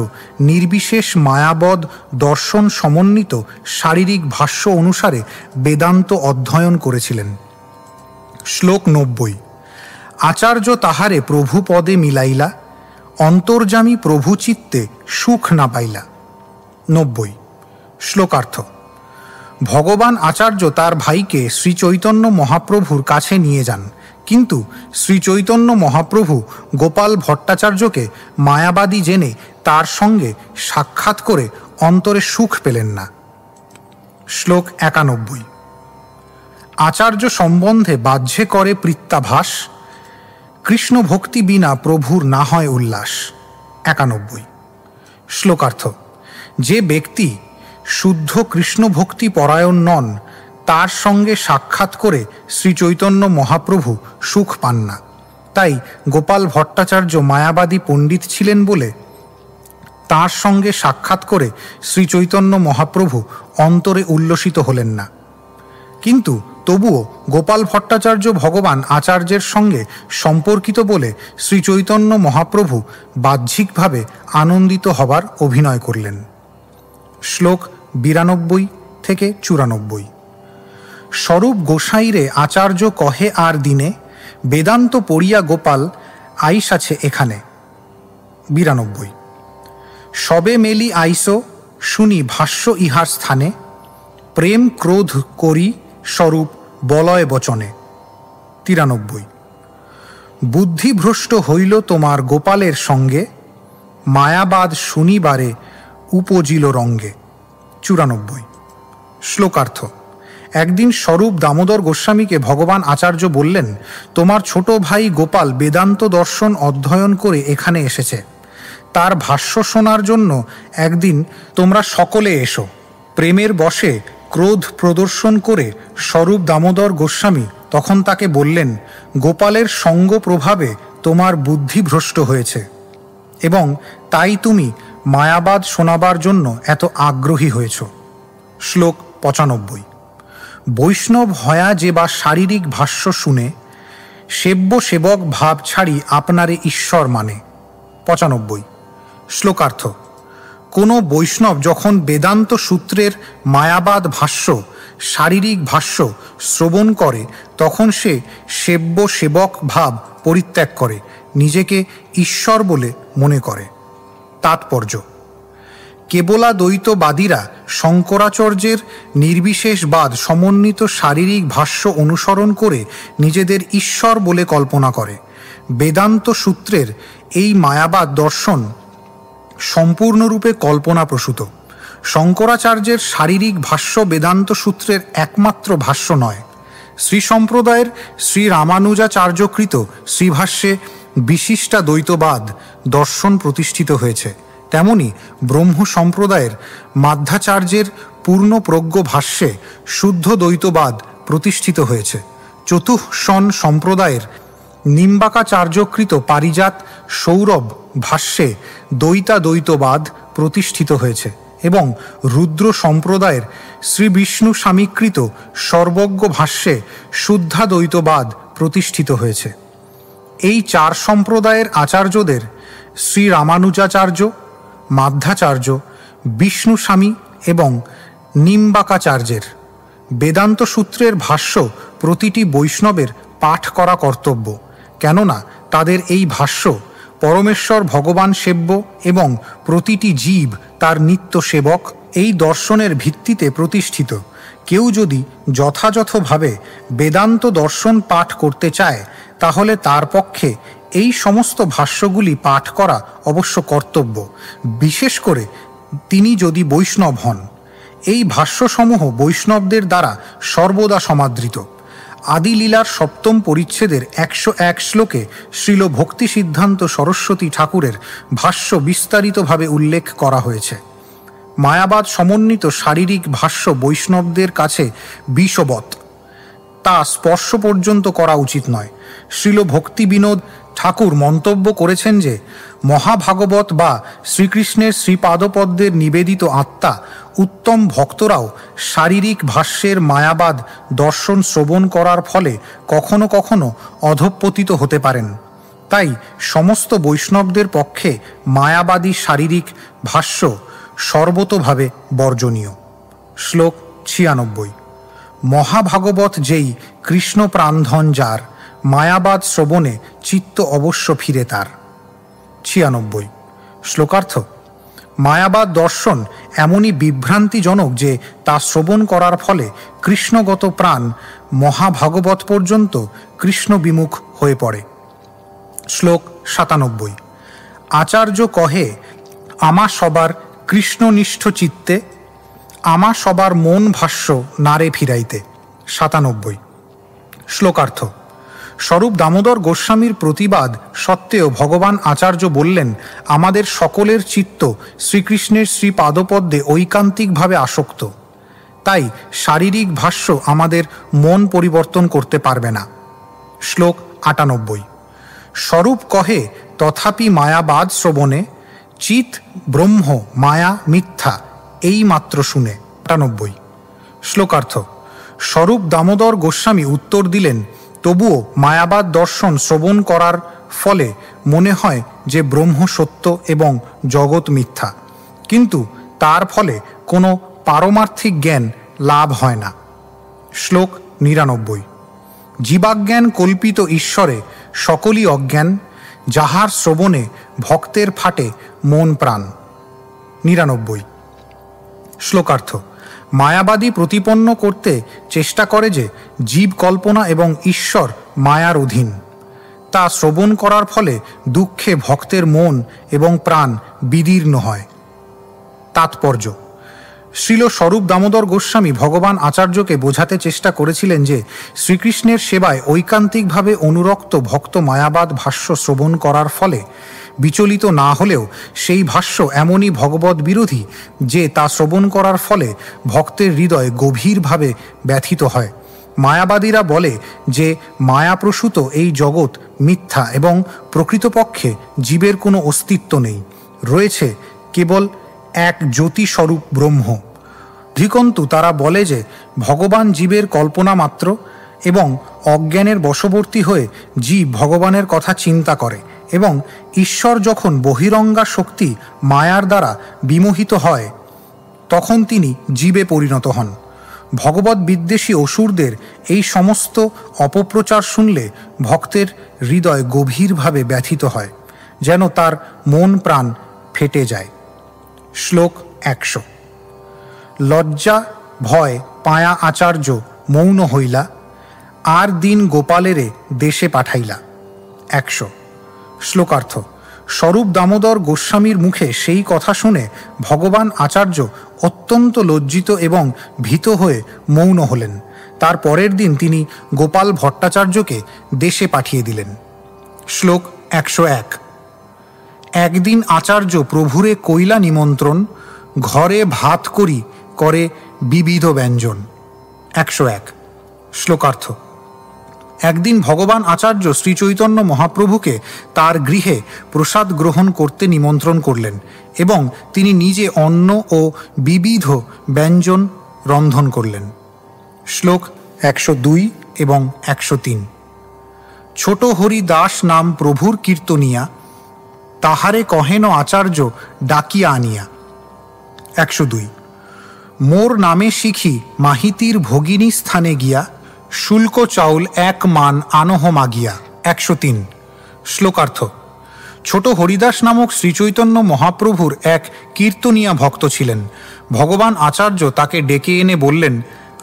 নির্বিশেষ মায়াবদ দর্শন সমন্বিত শারীরিক ভাষ্য অনুসারে বেদান্ত অধ্যয়ন করেছিলেন। শ্লোক ৯০। আচার্য তাহারে প্রভু পদে মিলাইলা, অন্তর্যামী প্রভু চিত্তে সুখ না পাইলা। 90। শ্লোকার্থ। ভগবান আচার্য তার ভাইকে শ্রী চৈতন্য মহাপ্রভুর কাছে নিয়ে যান, কিন্তু শ্রী চৈতন্য মহাপ্রভু গোপাল ভট্টাচার্যকে মায়াবাদী জেনে তার সঙ্গে সাক্ষাৎ করে অন্তরে সুখ পেলেন না। শ্লোক 91। আচার্য সম্বন্ধে বাহ্যে করে প্রীত্যাভাস, কৃষ্ণ ভক্তি বিনা প্রভুর না হয় উল্লাস। 91। শ্লোকার্থ। যে ব্যক্তি শুদ্ধ কৃষ্ণ ভক্তি পরায়ণ নন, তার সঙ্গে সাক্ষাৎ করে শ্রী চৈতন্য মহাপ্রভু সুখ পান না। তাই গোপাল ভট্টাচার্য মায়াবাদী পণ্ডিত ছিলেন বলে তার সঙ্গে সাক্ষাৎ করে শ্রী চৈতন্য মহাপ্রভু অন্তরে উল্লসিত হলেন না। কিন্তু তবুও গোপাল ভট্টাচার্য ভগবান আচার্যের সঙ্গে সম্পর্কিত বলে শ্রী চৈতন্য মহাপ্রভু বাহ্যিকভাবে আনন্দিত হবার অভিনয় করলেন। শ্লোক 92 থেকে 94। স্বরূপ গোসাইরে আচার্য কহে আর দিনে, বেদান্ত পড়িয়া গোপাল আইস আছে এখানে। 92। সবে মেলি আইসো শুনি ভাষ্য ইহার স্থানে, প্রেম ক্রোধ করি স্বরূপ বলয় বচনে। 93। বুদ্ধিভ্রষ্ট হইল তোমার গোপালের সঙ্গে, মায়াবাদ শুনিবারে উপজিল রঙ্গে। 94। শ্লোকার্থ। একদিন স্বরূপ দামোদর গোস্বামীকে ভগবান আচার্য বললেন, তোমার ছোট ভাই গোপাল বেদান্ত দর্শন অধ্যয়ন করে এখানে এসেছে, তার ভাষ্য শোনার জন্য একদিন তোমরা সকলে এসো। প্রেমের বশে ক্রোধ প্রদর্শন করে স্বরূপ দামোদর গোস্বামী তখন তাকে বললেন, গোপালের সঙ্গ প্রভাবে তোমার বুদ্ধি ভ্রষ্ট হয়েছে এবং তাই তুমি মায়াবাদ শোনাবার জন্য এত আগ্রহী হয়েছ। শ্লোক 95। বৈষ্ণব হয়া যে বা শারীরিক ভাষ্য শুনে, সেব্য সেবক ভাব ছাড়ি আপনারে ঈশ্বর মানে। 95। শ্লোকার্থ। কোনো বৈষ্ণব যখন বেদান্ত সূত্রের মায়াবাদ ভাষ্য, শারীরিক ভাষ্য শ্রবণ করে, তখন সে সেব্য সেবক ভাব পরিত্যাগ করে নিজেকে ঈশ্বর বলে মনে করে। তাৎপর্য। কেবলাদ্বৈতবাদীরা শঙ্করাচার্যের নির্বিশেষবাদ সমন্বিত শারীরিক ভাষ্য অনুসরণ করে নিজেদের ঈশ্বর বলে কল্পনা করে। বেদান্ত সূত্রের এই মায়াবাদ দর্শন সম্পূর্ণরূপে কল্পনাপ্রসূত। শঙ্করাচার্যের শারীরিক ভাষ্য বেদান্ত সূত্রের একমাত্র ভাষ্য নয়। শ্রী সম্প্রদায়ের শ্রী রামানুজাচার্যকৃত শ্রীভাষ্যে বিশিষ্টাদ্বৈতবাদ দর্শন প্রতিষ্ঠিত হয়েছে, তেমনি ব্রহ্ম সম্প্রদায়ের মাধ্যাচার্যের পূর্ণপ্রজ্ঞ ভাষ্যে শুদ্ধ দ্বৈতবাদ প্রতিষ্ঠিত হয়েছে। চতুঃসন সম্প্রদায়ের নিম্বাকাচার্যকৃত পারিজাত সৌরভ ভাষ্যে দ্বৈতাদ্বৈতবাদ প্রতিষ্ঠিত হয়েছে এবং রুদ্র সম্প্রদায়ের শ্রী বিষ্ণু স্বামীকৃত সর্বজ্ঞ ভাষ্যে শুদ্ধাদ্বৈতবাদ প্রতিষ্ঠিত হয়েছে। এই চার সম্প্রদায়ের আচার্যদের শ্রী রামানুজাচার্য, মাধ্যাচার্য, বিষ্ণু স্বামী এবং নিম্বাকাচার্যের বেদান্ত সূত্রের ভাষ্য প্রতিটি বৈষ্ণবের পাঠ করা কর্তব্য, কেননা তাদের এই ভাষ্য পরমেশ্বর ভগবান সেব্য এবং প্রতিটি জীব তার নিত্য সেবক, এই দর্শনের ভিত্তিতে প্রতিষ্ঠিত। কেউ যদি যথাযথভাবে বেদান্ত দর্শন পাঠ করতে চায়, তাহলে তার পক্ষে এই সমস্ত ভাষ্যগুলি পাঠ করা অবশ্য কর্তব্য, বিশেষ করে তিনি যদি বৈষ্ণব হন। এই ভাষ্যসমূহ বৈষ্ণবদের দ্বারা সর্বদা সমাদৃত। আদিলীলার 7ম পরিচ্ছেদের 101 শ্লোকে শ্রীল ভক্তি সিদ্ধান্ত সরস্বতী ঠাকুরের ভাষ্য বিস্তারিতভাবে উল্লেখ করা হয়েছে। মায়াবাদ সমন্বিত শারীরিক ভাষ্য বৈষ্ণবদের কাছে বিষবৎ, তা স্পর্শ পর্যন্ত করা উচিত নয়। শ্রীল ভক্তি বিনোদ ঠাকুর মন্তব্য করেছেন যে মহাভাগবত বা শ্রীকৃষ্ণের শ্রীপাদপদ্মের নিবেদিত আত্মা উত্তম ভক্তরাও শারীরিক ভাষ্যের মায়াবাদ দর্শন শ্রবণ করার ফলে কখনো কখনো অধঃপতিত হতে পারেন। তাই সমস্ত বৈষ্ণবদের পক্ষে মায়াবাদী শারীরিক ভাষ্য সর্বতোভাবে বর্জনীয়। শ্লোক 96। মহাভাগবত যেই কৃষ্ণ প্রাণধন যার, মায়াবাদ শ্রবণে চিত্ত অবশ্য ফিরে তার। 96 শ্লোকার্থ। মায়াবাদ দর্শন এমনই বিভ্রান্তিজনক যে তা শ্রবণ করার ফলে কৃষ্ণগত প্রাণ মহাভাগবত পর্যন্ত কৃষ্ণ বিমুখ হয়ে পড়ে। শ্লোক 97। আচার্য কহে আমা সবার কৃষ্ণনিষ্ঠ চিত্তে, আমা সবার মন ভাষ্য নারে ফিরাইতে। 97 শ্লোকার্থ। স্বরূপ দামোদর গোস্বামীর প্রতিবাদ সত্ত্বেও ভগবান আচার্য বললেন, আমাদের সকলের চিত্ত শ্রীকৃষ্ণের শ্রীপাদপদ্মে ঐকান্তিকভাবে আসক্ত, তাই শারীরিক ভাষ্য আমাদের মন পরিবর্তন করতে পারবে না। শ্লোক 98। স্বরূপ কহে তথাপি মায়াবাদ শ্রবণে, চিত ব্রহ্ম মায়া মিথ্যা এই মাত্র শুনে। 98 শ্লোকার্থ। স্বরূপ দামোদর গোস্বামী উত্তর দিলেন, তবুও মায়াবাদ দর্শন শ্রবণ করার ফলে মনে হয় যে ব্রহ্ম সত্য এবং জগৎ মিথ্যা, কিন্তু তার ফলে কোনো পারমার্থিক জ্ঞান লাভ হয় না। শ্লোক 99। জীবাজ্ঞান কল্পিত ঈশ্বরে সকলই অজ্ঞান, যাহার শ্রবণে ভক্তের ফাটে মন প্রাণ। 99 শ্লোকার্থ। মায়াবাদী প্রতিপন্ন করতে চেষ্টা করে যে জীব কল্পনা এবং ঈশ্বর মায়ার অধীন, তা শ্রবণ করার ফলে দুঃখে ভক্তের মন এবং প্রাণ বিদীর্ণ হয়। তাৎপর্য: শ্রীল স্বরূপ দামোদর গোস্বামী ভগবান আচার্যকে বোঝাতে চেষ্টা করেছিলেন যে শ্রীকৃষ্ণের সেবায় ঐকান্তিকভাবে অনুরক্ত ভক্ত মায়াবাদ ভাষ্য শ্রবণ করার ফলে বিচলিত না হলেও সেই ভাষ্য এমনই ভগবৎ বিরোধী যে তা শ্রবণ করার ফলে ভক্তের হৃদয় গভীরভাবে ব্যথিত হয়। মায়াবাদীরা বলে যে মায়াপ্রসূত এই জগৎ মিথ্যা এবং প্রকৃতপক্ষে জীবের কোনো অস্তিত্ব নেই, রয়েছে কেবল এক জ্যোতিস্বরূপ ব্রহ্ম। ধিকন্তু তারা বলে যে ভগবান জীবের কল্পনা মাত্র এবং অজ্ঞানের বশবর্তী হয়ে জীব ভগবানের কথা চিন্তা করে, এবং ঈশ্বর যখন বহিরঙ্গা শক্তি মায়ার দ্বারা বিমোহিত হয় তখন তিনি জীবে পরিণত হন। ভগবৎ বিদ্বেষী অসুরদের এই সমস্ত অপপ্রচার শুনলে ভক্তের হৃদয় গভীরভাবে ব্যথিত হয়, যেন তার মন প্রাণ ফেটে যায়। শ্লোক 100। লজ্জা ভয় পায়া আচার্য মৌন হইলা, আর দিন গোপালেরে দেশে পাঠাইলা। 100 শ্লোকার্থ। স্বরূপ দামোদর গোস্বামীর মুখে সেই কথা শুনে ভগবান আচার্য অত্যন্ত লজ্জিত এবং ভীত হয়ে মৌন হলেন। তার পরের দিন তিনি গোপাল ভট্টাচার্যকে দেশে পাঠিয়ে দিলেন। শ্লোক 101। একদিন আচার্য প্রভুরে কইলা নিমন্ত্রণ, ঘরে ভাত করি করে বিবিধ ব্যঞ্জন। 101 শ্লোকার্থ। একদিন ভগবান আচার্য শ্রীচৈতন্য মহাপ্রভুকে তার গৃহে প্রসাদ গ্রহণ করতে নিমন্ত্রণ করলেন এবং তিনি নিজে অন্ন ও বিবিধ ব্যঞ্জন রন্ধন করলেন। শ্লোক 102 এবং 103। ছোট হরি দাস নাম প্রভুর কীর্তনিয়া, তাহারে কহেন আচার্য ডাকিয়া আনিয়া। 102। মোর নামে শিখি মাহিতির ভগিনী স্থানে গিয়া, শুল্ক চাউল এক মান আনহ মাগিয়া। 103 শ্লোকার্থ। ছোট হরিদাস নামক শ্রীচৈতন্য মহাপ্রভুর এক কীর্তনিয়া ভক্ত ছিলেন। ভগবান আচার্য তাকে ডেকে এনে বললেন,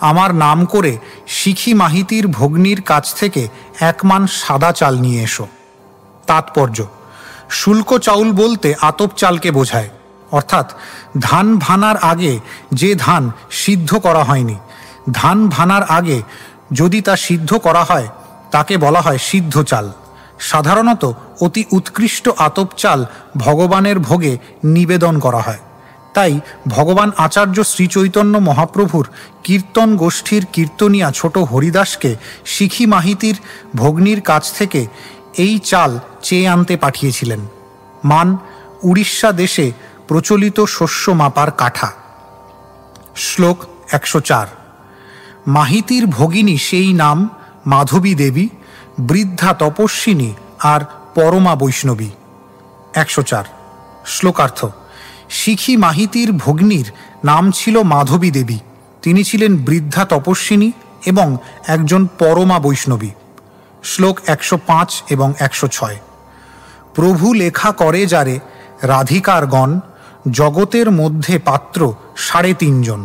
আমার নাম করে শিখি মাহিতির ভগ্নীর কাছ থেকে এক মান সাদা চাল নিয়ে এসো। তাৎপর্য: শুল্ক চাউল বলতে আতপ চালকে বোঝায়, অর্থাৎ ধান ভানার আগে যে ধান সিদ্ধ করা হয়নি। ধান ভানার আগে যদি তা সিদ্ধ করা হয় তাকে বলা হয় সিদ্ধ চাল। সাধারণত অতি উৎকৃষ্ট আতপ চাল ভগবানের ভোগে নিবেদন করা হয়। তাই ভগবান আচার্য শ্রীচৈতন্য মহাপ্রভুর কীর্তন গোষ্ঠীর কীর্তনিয়া ছোট হরিদাসকে শিখি মাহিতির ভগ্নীর কাছ থেকে এই চাল চেয়ে আনতে পাঠিয়েছিলেন। মান উড়িষ্যা দেশে প্রচলিত শস্য মাপার কাঠা। শ্লোক 104। মাহিতির ভগিনী সেই নাম মাধবী দেবী, বৃদ্ধা তপস্বিনী আর পরমা বৈষ্ণবী। 104 শ্লোকার্থ। শিখি মাহিতির ভগ্নীর নাম ছিল মাধবী দেবী। তিনি ছিলেন বৃদ্ধা তপস্বিনী এবং একজন পরমা বৈষ্ণবী। শ্লোক 105 এবং 106। প্রভু লেখা করে যারে রাধিকারগণ, জগতের মধ্যে পাত্র 3.5 জন।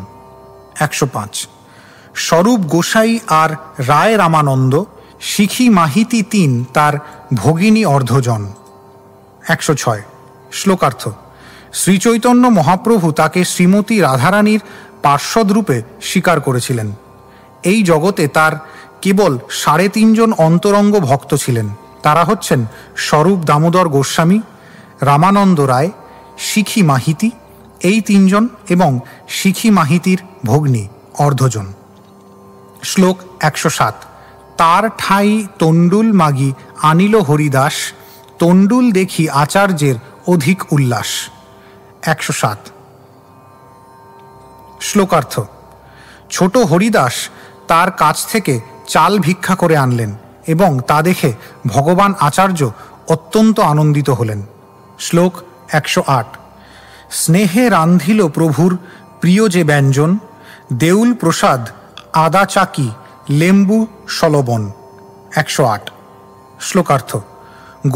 105। স্বরূপ গোসাই আর রায় রামানন্দ, শিখি মাহিতি 3 তার ভগিনী অর্ধজন। 106। শ্লোকার্থ। শ্রীচৈতন্য মহাপ্রভু তাকে শ্রীমতী রাধারানীর পার্শ্বদরূপে স্বীকার করেছিলেন। এই জগতে তার কেবল 3.5 জন অন্তরঙ্গ ভক্ত ছিলেন। তারা হচ্ছেন স্বরূপ দামোদর গোস্বামী, রামানন্দ রায়, শিখি মাহিতি, এই 3 জন, এবং শিখি মাহিতির ভগ্নী অর্ধজন। শ্লোক 107। তার ঠাই তণ্ডুল মাগি আনিল হরিদাস, তণ্ডুল দেখি আচার্যের অধিক উল্লাস। 107। শ্লোকার্থ। ছোট হরিদাস তার কাছ থেকে চাল ভিক্ষা করে আনলেন এবং তা দেখে ভগবান আচার্য অত্যন্ত আনন্দিত হলেন। শ্লোক 108। স্নেহে রান্ধিল প্রভুর প্রিয় যে ব্যঞ্জন, দেউল প্রসাদ আদা চাকি লেম্বু সলবন। 108। শ্লোকার্থ।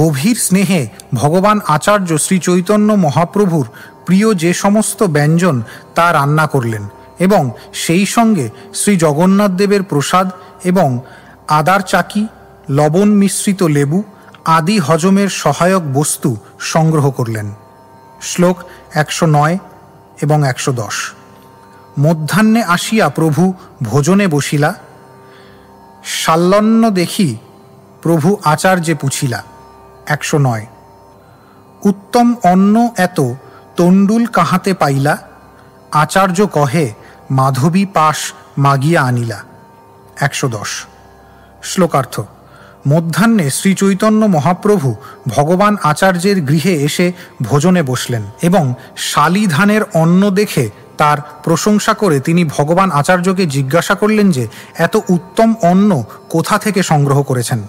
গভীর স্নেহে ভগবান আচার্য শ্রী চৈতন্য মহাপ্রভুর প্রিয় যে সমস্ত ব্যঞ্জন তা রান্না করলেন এবং সেই সঙ্গে শ্রী জগন্নাথ দেবের প্রসাদ এবং আদার চাকি, লবণ মিশ্রিত লেবু আদি হজমের সহায়ক বস্তু সংগ্রহ করলেন। শ্লোক 109 এবং 110। মধ্যাহ্নে আসিয়া প্রভু ভোজনে বসিলা, শাল্যন্ন দেখি প্রভু আচার্যে পুছিলা। 109। উত্তম অন্ন এত তণ্ডুল কাহাতে পাইলা, আচার্য কহে মাধবী পাশ মাগিয়া আনিলা। 110। শ্লোকার্থ। মধ্যাহ্নে শ্রী চৈতন্য মহাপ্রভু ভগবান আচার্যের গৃহে এসে ভোজনে বসলেন এবং শালি ধানের অন্ন দেখে তার প্রশংসা করে তিনি ভগবান আচার্যকে জিজ্ঞাসা করলেন যে এত উত্তম অন্ন কোথা থেকে সংগ্রহ করেছেন।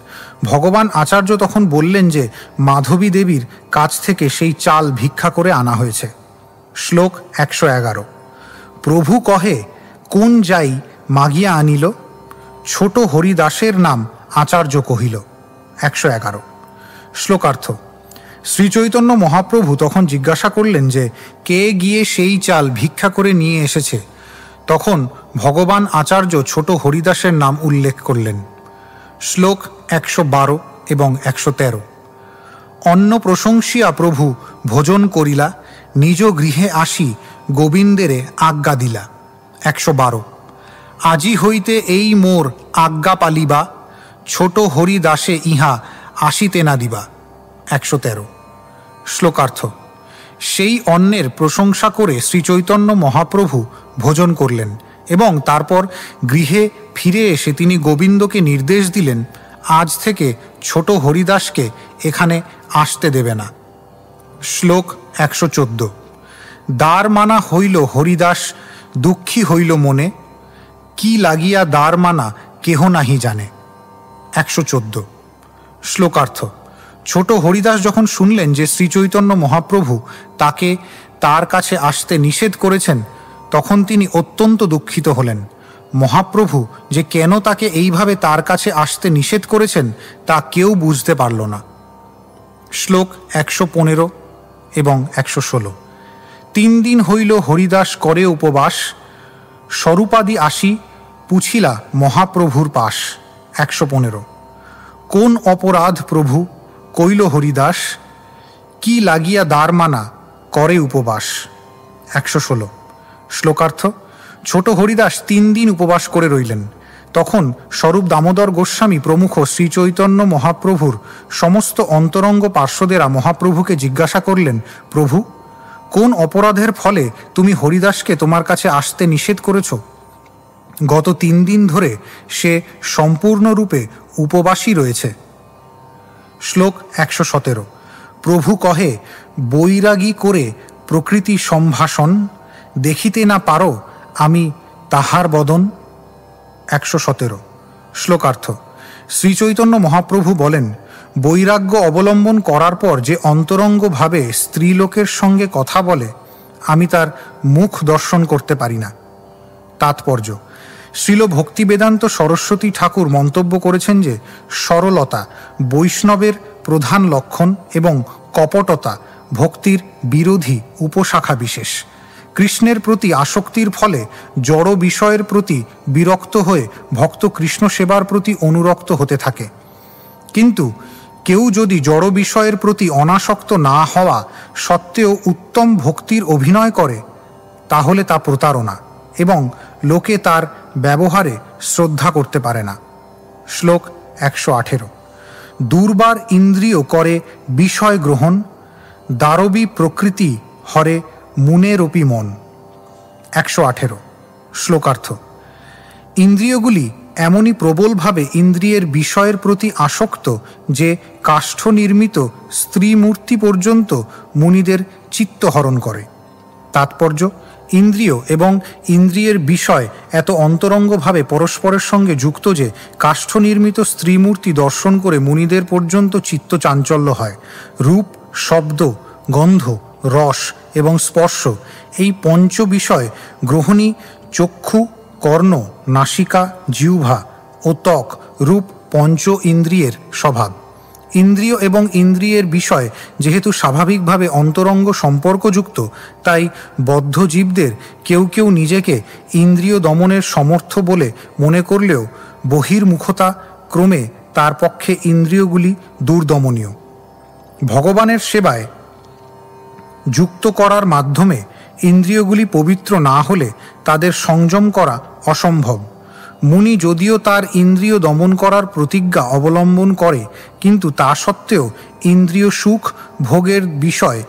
ভগবান আচার্য তখন বললেন যে মাধবী দেবীর কাছ থেকে সেই চাল ভিক্ষা করে আনা হয়েছে। শ্লোক 111। প্রভু কহে কোন যাই মাগিয়া আনিল, ছোট হরিদাসের নাম আচার্য কহিল। 111। শ্লোকার্থ। শ্রীচৈতন্য মহাপ্রভু তখন জিজ্ঞাসা করলেন যে কে গিয়ে সেই চাল ভিক্ষা করে নিয়ে এসেছে। তখন ভগবান আচার্য ছোট হরিদাসের নাম উল্লেখ করলেন। শ্লোক 112 এবং 113। অন্ন প্রশংসিয়া প্রভু ভোজন করিলা, নিজ গৃহে আসি গোবিন্দেরে আজ্ঞা দিলা। 112। আজি হইতে এই মোর আজ্ঞা পালিবা, ছোট হরিদাসে ইহা আসিতে না দিবা। 113। শ্লোকার্থ। সেই অন্নের প্রশংসা করে শ্রীচৈতন্য মহাপ্রভু ভোজন করলেন এবং তারপর গৃহে ফিরে এসে তিনি গোবিন্দকে নির্দেশ দিলেন আজ থেকে ছোট হরিদাসকে এখানে আসতে দেবে না। শ্লোক 114। দ্বার মানা হইল হরিদাস দুঃখী হইল মনে, কি লাগিয়া দ্বার মানা কেহ নাহি জানে। 114। শ্লোকার্থ। ছোট হরিদাস যখন শুনলেন যে শ্রীচৈতন্য মহাপ্রভু তাকে তার কাছে আসতে নিষেধ করেছেন তখন তিনি অত্যন্ত দুঃখিত হলেন। মহাপ্রভু যে কেন তাকে এইভাবে তার কাছে আসতে নিষেধ করেছেন তা কেউ বুঝতে পারল না। শ্লোক 115 এবং 116। 3 দিন হইল হরিদাস করে উপবাস, স্বরূপাদি আসি পুছিলা মহাপ্রভুর পাশ। 115। কোন অপরাধ প্রভু কইল হরিদাস, কি লাগিয়া দ্বার মানা করে উপবাস। 116। শ্লোকার্থ। ছোট হরিদাস 3 দিন উপবাস করে রইলেন। তখন স্বরূপ দামোদর গোস্বামী প্রমুখ শ্রীচৈতন্য মহাপ্রভুর সমস্ত অন্তরঙ্গ পার্শ্বদেরা মহাপ্রভুকে জিজ্ঞাসা করলেন, প্রভু কোন অপরাধের ফলে তুমি হরিদাসকে তোমার কাছে আসতে নিষেধ করেছ? গত 3 দিন ধরে সে সম্পূর্ণরূপে উপবাসী রয়েছে। শ্লোক 117। প্রভু কহে বৈরাগী করে প্রকৃতি সম্ভাষণ, দেখিতে না পারো আমি তাহার বদন। 117। শ্লোকার্থ। শ্রীচৈতন্য মহাপ্রভু বলেন বৈরাগ্য অবলম্বন করার পর যে অন্তরঙ্গভাবে স্ত্রীলোকের সঙ্গে কথা বলে আমি তার মুখ দর্শন করতে পারি না। তাৎপর্য। শ্রীল ভক্তিবেদান্ত সরস্বতী ঠাকুর মন্তব্য করেছেন যে সরলতা বৈষ্ণবের প্রধান লক্ষণ এবং কপটতা ভক্তির বিরোধী উপশাখা বিশেষ। কৃষ্ণের প্রতি আসক্তির ফলে জড় বিষয়ের প্রতি বিরক্ত হয়ে ভক্ত কৃষ্ণ সেবার প্রতি অনুরক্ত হতে থাকে। কিন্তু কেউ যদি জড় বিষয়ের প্রতি অনাসক্ত না হওয়া সত্ত্বেও উত্তম ভক্তির অভিনয় করে তাহলে তা প্রতারণা এবং লোকে তার ব্যবহারে শ্রদ্ধা করতে পারে না। শ্লোক 118। দুর্বার ইন্দ্রিয় করে বিষয় গ্রহণ, দারবী প্রকৃতি হরে মুনেরপি মন। 118। শ্লোকার্থ। ইন্দ্রিয়গুলি এমনই প্রবলভাবে ইন্দ্রিয়ের বিষয়ের প্রতি আসক্ত যে কাষ্ঠ নির্মিত স্ত্রী মূর্তি পর্যন্ত মুনিদের চিত্তহরণ করে। তাৎপর্য, ইন্দ্রিয় এবং ইন্দ্রিয়ের বিষয় এত অন্তরঙ্গভাবে পরস্পরের সঙ্গে যুক্ত যে কাষ্ঠ নির্মিত স্ত্রীমূর্তি দর্শন করে মুনিদের পর্যন্ত চিত্ত চাঞ্চল্য হয়। রূপ, শব্দ, গন্ধ, রস এবং স্পর্শ এই পঞ্চ বিষয় গ্রহণী চক্ষু, কর্ণ, নাসিকা, জিহ্বা ও ত্বক রূপ পঞ্চ ইন্দ্রিয়ের স্বভাব। ইন্দ্রিয় এবং ইন্দ্রিয়ের বিষয় যেহেতু স্বাভাবিকভাবে অন্তরঙ্গ সম্পর্কযুক্ত, তাই বদ্ধ জীবদের কেউ কেউ নিজেকে ইন্দ্রিয় দমনের সমর্থ বলে মনে করলেও বহির্মুখতা ক্রমে তার পক্ষে ইন্দ্রিয়গুলি দুর্দমনীয়। ভগবানের সেবায় যুক্ত করার মাধ্যমে ইন্দ্রিয়গুলি পবিত্র না হলে তাদের সংযম করা অসম্ভব। মুনি যদিও তার ইন্দ্রিয় দমন করার প্রতিজ্ঞা অবলম্বন করে, কিন্তু তা সত্ত্বেও ইন্দ্রিয় সুখ ভোগের বিষয়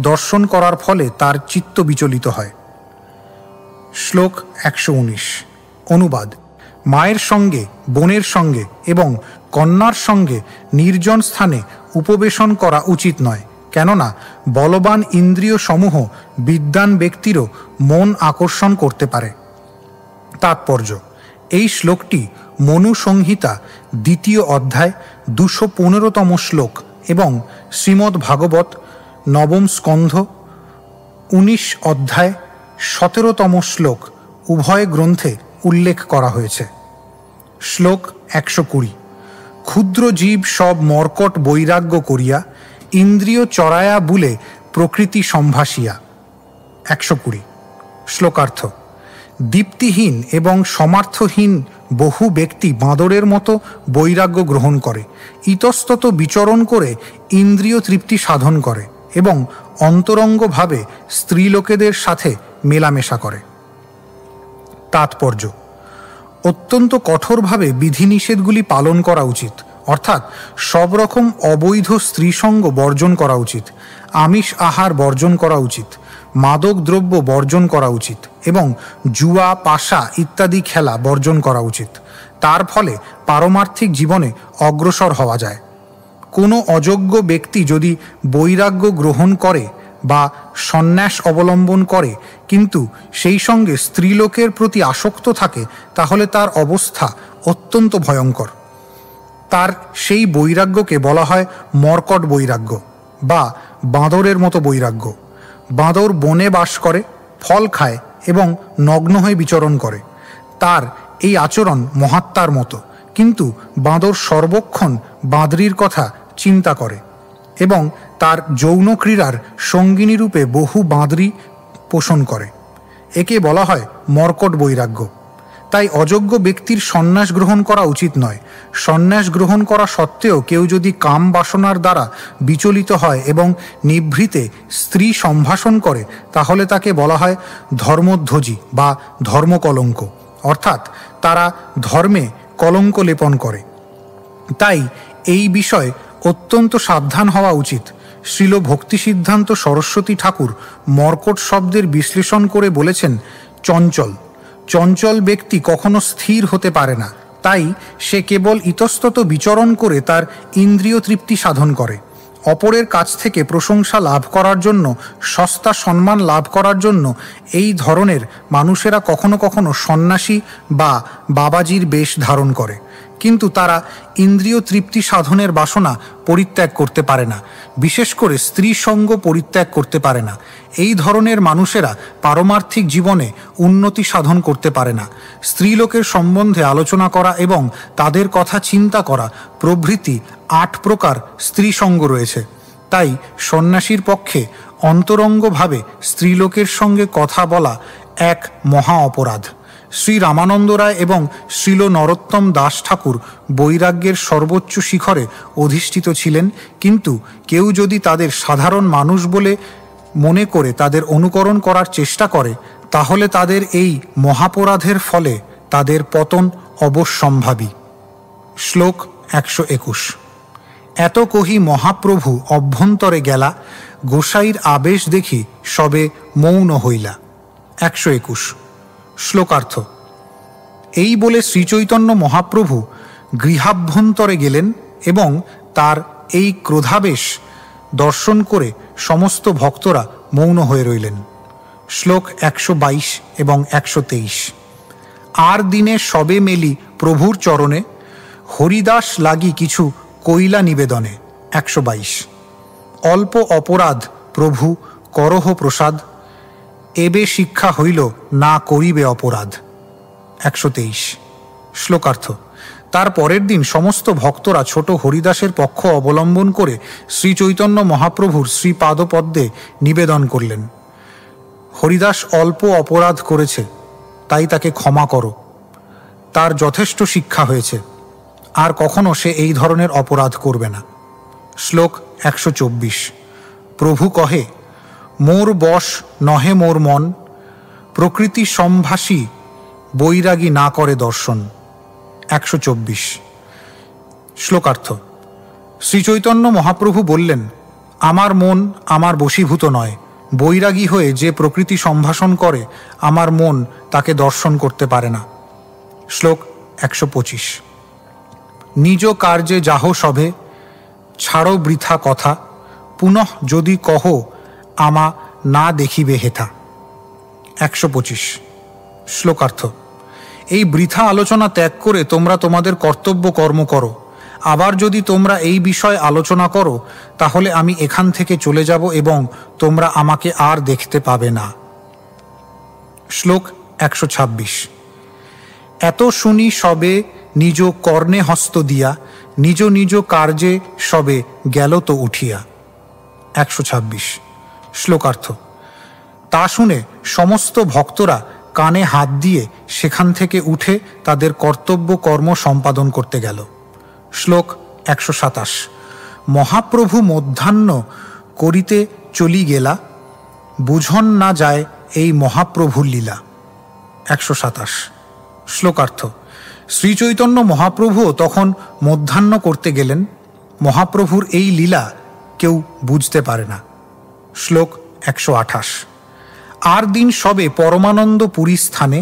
দর্শন করার ফলে তার চিত্ত বিচলিত হয়। শ্লোক 119। অনুবাদ। মায়ের সঙ্গে, বোনের সঙ্গে এবং কন্যার সঙ্গে নির্জন স্থানে উপবেশন করা উচিত নয়, কেননা বলবান ইন্দ্রিয় সমূহ বিদ্বান ব্যক্তিরও মন আকর্ষণ করতে পারে। তাৎপর্য, এই শ্লোকটি মনু সংহিতা 2য় অধ্যায় 215তম শ্লোক এবং শ্রীমদ্ ভাগবত 9ম স্কন্ধ 19 অধ্যায় 17তম শ্লোক উভয় গ্রন্থে উল্লেখ করা হয়েছে। শ্লোক 120। ক্ষুদ্র জীব সব মর্কট বৈরাগ্য করিয়া ইন্দ্রিয় চড়ায়া বুলে প্রকৃতি সম্ভাসিয়া। 120। শ্লোকার্থ। দীপ্তিহীন এবং সমার্থহীন বহু ব্যক্তি বাঁদরের মতো বৈরাগ্য গ্রহণ করে, ইতস্তত বিচরণ করে ইন্দ্রিয় তৃপ্তি সাধন করে এবং অন্তরঙ্গভাবে স্ত্রীলোকেদের সাথে মেলামেশা করে। তাৎপর্য, অত্যন্ত কঠোরভাবে বিধিনিষেধগুলি পালন করা উচিত, অর্থাৎ সব রকম অবৈধ স্ত্রীসঙ্গ বর্জন করা উচিত, আমিষ আহার বর্জন করা উচিত, মাদক দ্রব্য বর্জন করা উচিত এবং জুয়া, পাশা ইত্যাদি খেলা বর্জন করা উচিত। তার ফলে পারমার্থিক জীবনে অগ্রসর হওয়া যায়। কোনো অযোগ্য ব্যক্তি যদি বৈরাগ্য গ্রহণ করে বা সন্ন্যাস অবলম্বন করে কিন্তু সেই সঙ্গে স্ত্রীলোকের প্রতি আসক্ত থাকে, তাহলে তার অবস্থা অত্যন্ত ভয়ঙ্কর। তার সেই বৈরাগ্যকে বলা হয় মর্কট বৈরাগ্য বা বাঁদরের মতো বৈরাগ্য। বাঁদর বনে বাস করে, ফল খায় এবং নগ্ন হয়ে বিচরণ করে। তার এই আচরণ মহাত্মার মতো, কিন্তু বাঁদর সর্বক্ষণ বাঁদরির কথা চিন্তা করে এবং তার যৌন ক্রীড়ার সঙ্গিনী রূপে বহু বাঁদরি পোষণ করে। একে বলা হয় মর্কট বৈরাগ্য। তাই অযোগ্য ব্যক্তির সন্ন্যাস গ্রহণ করা উচিত নয়। সন্ন্যাস গ্রহণ করা সত্ত্বেও কেউ যদি কাম বাসনার দ্বারা বিচলিত হয় এবং নিভৃতে স্ত্রী সম্ভাষণ করে, তাহলে তাকে বলা হয় ধর্মধ্বজি বা ধর্মকলঙ্ক, অর্থাৎ তারা ধর্মে কলঙ্ক লেপন করে। তাই এই বিষয়ে অত্যন্ত সাবধান হওয়া উচিত। শ্রীল ভক্তি সিদ্ধান্ত সরস্বতী ঠাকুর মর্কট শব্দের বিশ্লেষণ করে বলেছেন, চঞ্চল। চঞ্চল ব্যক্তি কখনো স্থির হতে পারে না, তাই সে কেবল ইতস্তত বিচরণ করে তার ইন্দ্রিয় তৃপ্তি সাধন করে। অপরের কাছ থেকে প্রশংসা লাভ করার জন্য, সস্তা সম্মান লাভ করার জন্য এই ধরনের মানুষেরা কখনো কখনো সন্ন্যাসী বা বাবাজির বেশ ধারণ করে। কিন্তু তারা ইন্দ্রিয় তৃপ্তি সাধনের বাসনা পরিত্যাগ করতে পারে না, বিশেষ করে স্ত্রী সঙ্গ পরিত্যাগ করতে পারে না। এই ধরনের মানুষেরা পারমার্থিক জীবনে উন্নতি সাধন করতে পারে না। স্ত্রীলোকের সম্বন্ধে আলোচনা করা এবং তাদের কথা চিন্তা করা প্রভৃতি 8 প্রকার স্ত্রী সঙ্গ রয়েছে। তাই সন্ন্যাসীর পক্ষে অন্তরঙ্গভাবে স্ত্রীলোকের সঙ্গে কথা বলা এক মহা অপরাধ। শ্রী রামানন্দ রায় এবং শ্রীল নরোত্তম দাস ঠাকুর বৈরাগ্যের সর্বোচ্চ শিখরে অধিষ্ঠিত ছিলেন, কিন্তু কেউ যদি তাদের সাধারণ মানুষ বলে মনে করে তাদের অনুকরণ করার চেষ্টা করে, তাহলে তাদের এই মহাপরাধের ফলে তাদের পতন অবশ্যম্ভাবী। শ্লোক 121। এত কহি মহাপ্রভু অভ্যন্তরে গেলা, গোসাইর আবেশ দেখি সবে মৌন হইলা। 121। শ্লোকার্থ। এই বলে শ্রীচৈতন্য মহাপ্রভু গৃহাভ্যন্তরে গেলেন এবং তার এই ক্রোধাবেশ দর্শন করে সমস্ত ভক্তরা মৌন হয়ে রইলেন। শ্লোক 122 এবং 123। আর দিনে সবে মেলি প্রভুর চরণে, হরিদাস লাগি কিছু কৈলা নিবেদনে। 122। অল্প অপরাধ প্রভু করহ প্রসাদ, এবে শিক্ষা হইল না করিবে অপরাধ। 123। শ্লোকার্থ। তার পরের দিন সমস্ত ভক্তরা ছোট হরিদাসের পক্ষ অবলম্বন করে শ্রী চৈতন্য মহাপ্রভুর শ্রীপাদপদ্মে নিবেদন করলেন, হরিদাস অল্প অপরাধ করেছে, তাই তাকে ক্ষমা করো। তার যথেষ্ট শিক্ষা হয়েছে, আর কখনো সে এই ধরনের অপরাধ করবে না। শ্লোক 124। প্রভু কহে, মোর বশ নহে মোর মন, প্রকৃতি সম্ভাষী বৈরাগী না করে দর্শন। 124। শ্লোকার্থ। শ্রীচৈতন্য মহাপ্রভু বললেন, আমার মন আমার বশীভূত নয়। বৈরাগী হয়ে যে প্রকৃতি সম্ভাষণ করে, আমার মন তাকে দর্শন করতে পারে না। শ্লোক 125। নিজ কার্যে যাহ সভে, ছাড়ো বৃথা কথা, পুনঃ যদি কহ আমা না দেখিবে হেথা। 125। শ্লোকার্থ। এই বৃথা আলোচনা ত্যাগ করে তোমরা তোমাদের কর্তব্য কর্ম করো। আবার যদি তোমরা এই বিষয়ে আলোচনা করো, তাহলে আমি এখান থেকে চলে যাব এবং তোমরা আমাকে আর দেখতে পাবে না। শ্লোক 126। এত শুনি সবে নিজ কর্ণে হস্ত দিয়া, নিজ নিজ কার্যে সবে গেল তো উঠিয়া। 126। শ্লোকার্থ। তা শুনে সমস্ত ভক্তরা কানে হাত দিয়ে সেখান থেকে উঠে তাদের কর্তব্য কর্ম সম্পাদন করতে গেল। শ্লোক 127। মহাপ্রভু মধ্যাহ্ন করিতে চলি গেলা, বুঝন না যায় এই মহাপ্রভুর লীলা। 127। শ্লোকার্থ। শ্রীচৈতন্য মহাপ্রভুও তখন মধ্যাহ্ন করতে গেলেন। মহাপ্রভুর এই লীলা কেউ বুঝতে পারে না। শ্লোক 128। আর দিন সবে পরমানন্দ পুরী স্থানে,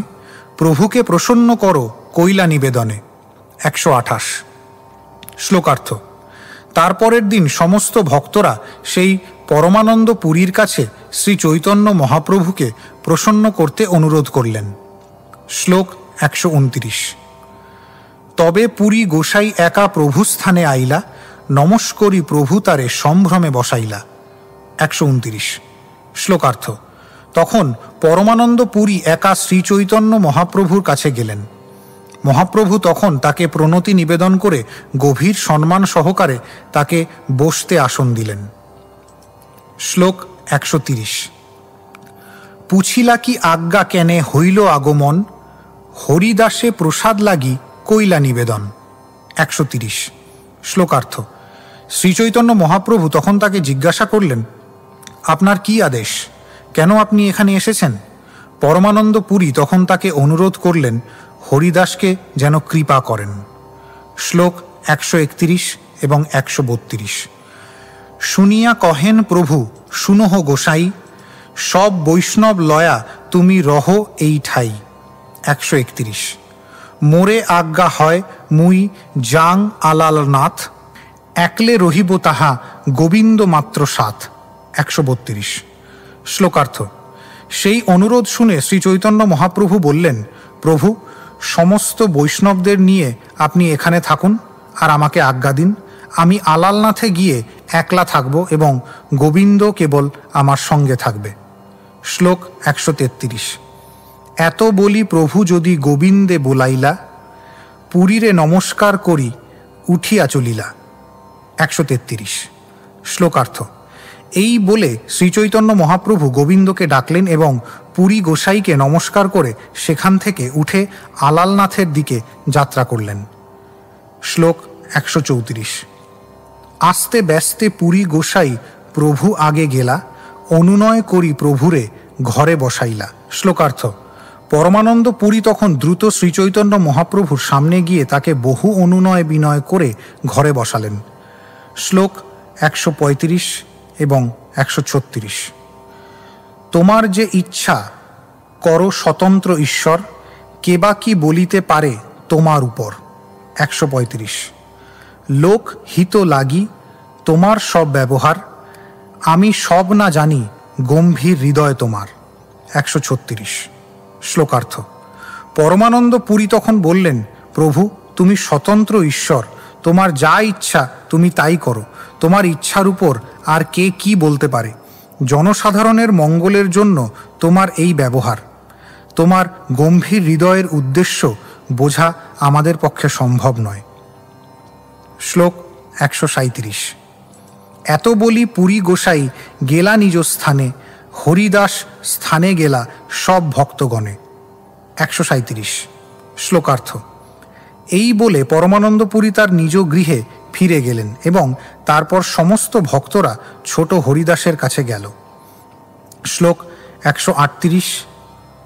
প্রভুকে প্রসন্ন করো কৈলা নিবেদনে। 128। শ্লোকার্থ। তারপরের দিন সমস্ত ভক্তরা সেই পরমানন্দ পুরীর কাছে শ্রী চৈতন্য মহাপ্রভুকে প্রসন্ন করতে অনুরোধ করলেন। শ্লোক 129। তবে পুরী গোসাই একা প্রভু স্থানে আইলা, নমস্করি প্রভু তারে সম্ভ্রমে বসাইলা। 129। শ্লোকার্থ। তখন পরমানন্দ পুরী একা শ্রীচৈতন্য মহাপ্রভুর কাছে গেলেন। মহাপ্রভু তখন তাকে প্রণতি নিবেদন করে গভীর সম্মান সহকারে তাকে বসতে আসন দিলেন। শ্লোক 130। পুছিলা কি আজ্ঞা কেনে হইল আগমন, হরিদাসে প্রসাদ লাগি কৈলা নিবেদন। 130। শ্লোকার্থ। শ্রীচৈতন্য মহাপ্রভু তখন তাকে জিজ্ঞাসা করলেন, আপনার কি আদেশ, কেন আপনি এখানে এসেছেন? পরমানন্দ পুরী তখন তাকে অনুরোধ করলেন হরিদাসকে যেন কৃপা করেন। শ্লোক 131 এবং 132। শুনিয়া কহেন প্রভু শুনহ গোসাই, সব বৈষ্ণব লয়া তুমি রহ এই ঠাই। 131। মোরে আজ্ঞা হয় মুই জাং আলাল নাথ, একলে রহিব তাহা গোবিন্দ মাত্র সাথ। 132। শ্লোকার্থ। সেই অনুরোধ শুনে শ্রী চৈতন্য মহাপ্রভু বললেন, প্রভু সমস্ত বৈষ্ণবদের নিয়ে আপনি এখানে থাকুন আর আমাকে আজ্ঞা দিন। আমি আলালনাথে গিয়ে একলা থাকব এবং গোবিন্দ কেবল আমার সঙ্গে থাকবে। শ্লোক 133। এত বলি প্রভু যদি গোবিন্দে বোলাইলা, পুরীরে নমস্কার করি উঠিয়া চলিলা। 133। শ্লোকার্থ। এই বলে শ্রীচৈতন্য মহাপ্রভু গোবিন্দকে ডাকলেন এবং পুরী গোসাইকে নমস্কার করে সেখান থেকে উঠে আলালনাথের দিকে যাত্রা করলেন। শ্লোক 134। আস্তে ব্যস্তে পুরী গোসাই প্রভু আগে গেলা, অনুনয় করি প্রভুরে ঘরে বসাইলা। শ্লোকার্থ। পরমানন্দ পুরী তখন দ্রুত শ্রীচৈতন্য মহাপ্রভুর সামনে গিয়ে তাকে বহু অনুনয় বিনয় করে ঘরে বসালেন। শ্লোক 135 এবং 136। তোমার যে ইচ্ছা করো স্বতন্ত্র ঈশ্বর, কে বা কি বলিতে পারে তোমার উপর। 135। লোক হিত লাগি তোমার সব ব্যবহার, আমি সব না জানি গম্ভীর হৃদয় তোমার। 136। শ্লোকার্থ। পরমানন্দ পুরী তখন বললেন, প্রভু তুমি স্বতন্ত্র ঈশ্বর, তোমার যা ইচ্ছা তুমি তাই করো, তোমার ইচ্ছার উপর আর কে কি বলতে পারে। জনসাধারণের মঙ্গলের জন্য তোমার এই ব্যবহার, তোমার গম্ভীর হৃদয়ের উদ্দেশ্য বোঝা আমাদের পক্ষে সম্ভব নয়। শ্লোক 137। এত বলি পুরী গোসাই গেলা নিজ স্থানে, হরিদাস স্থানে গেলা সব ভক্তগণে। 137। শ্লোকার্থ। এই বলে পরমানন্দ পুরী তার নিজ গৃহে ফিরে গেলেন এবং তারপর সমস্ত ভক্তরা ছোট হরিদাসের কাছে গেল। শ্লোক 138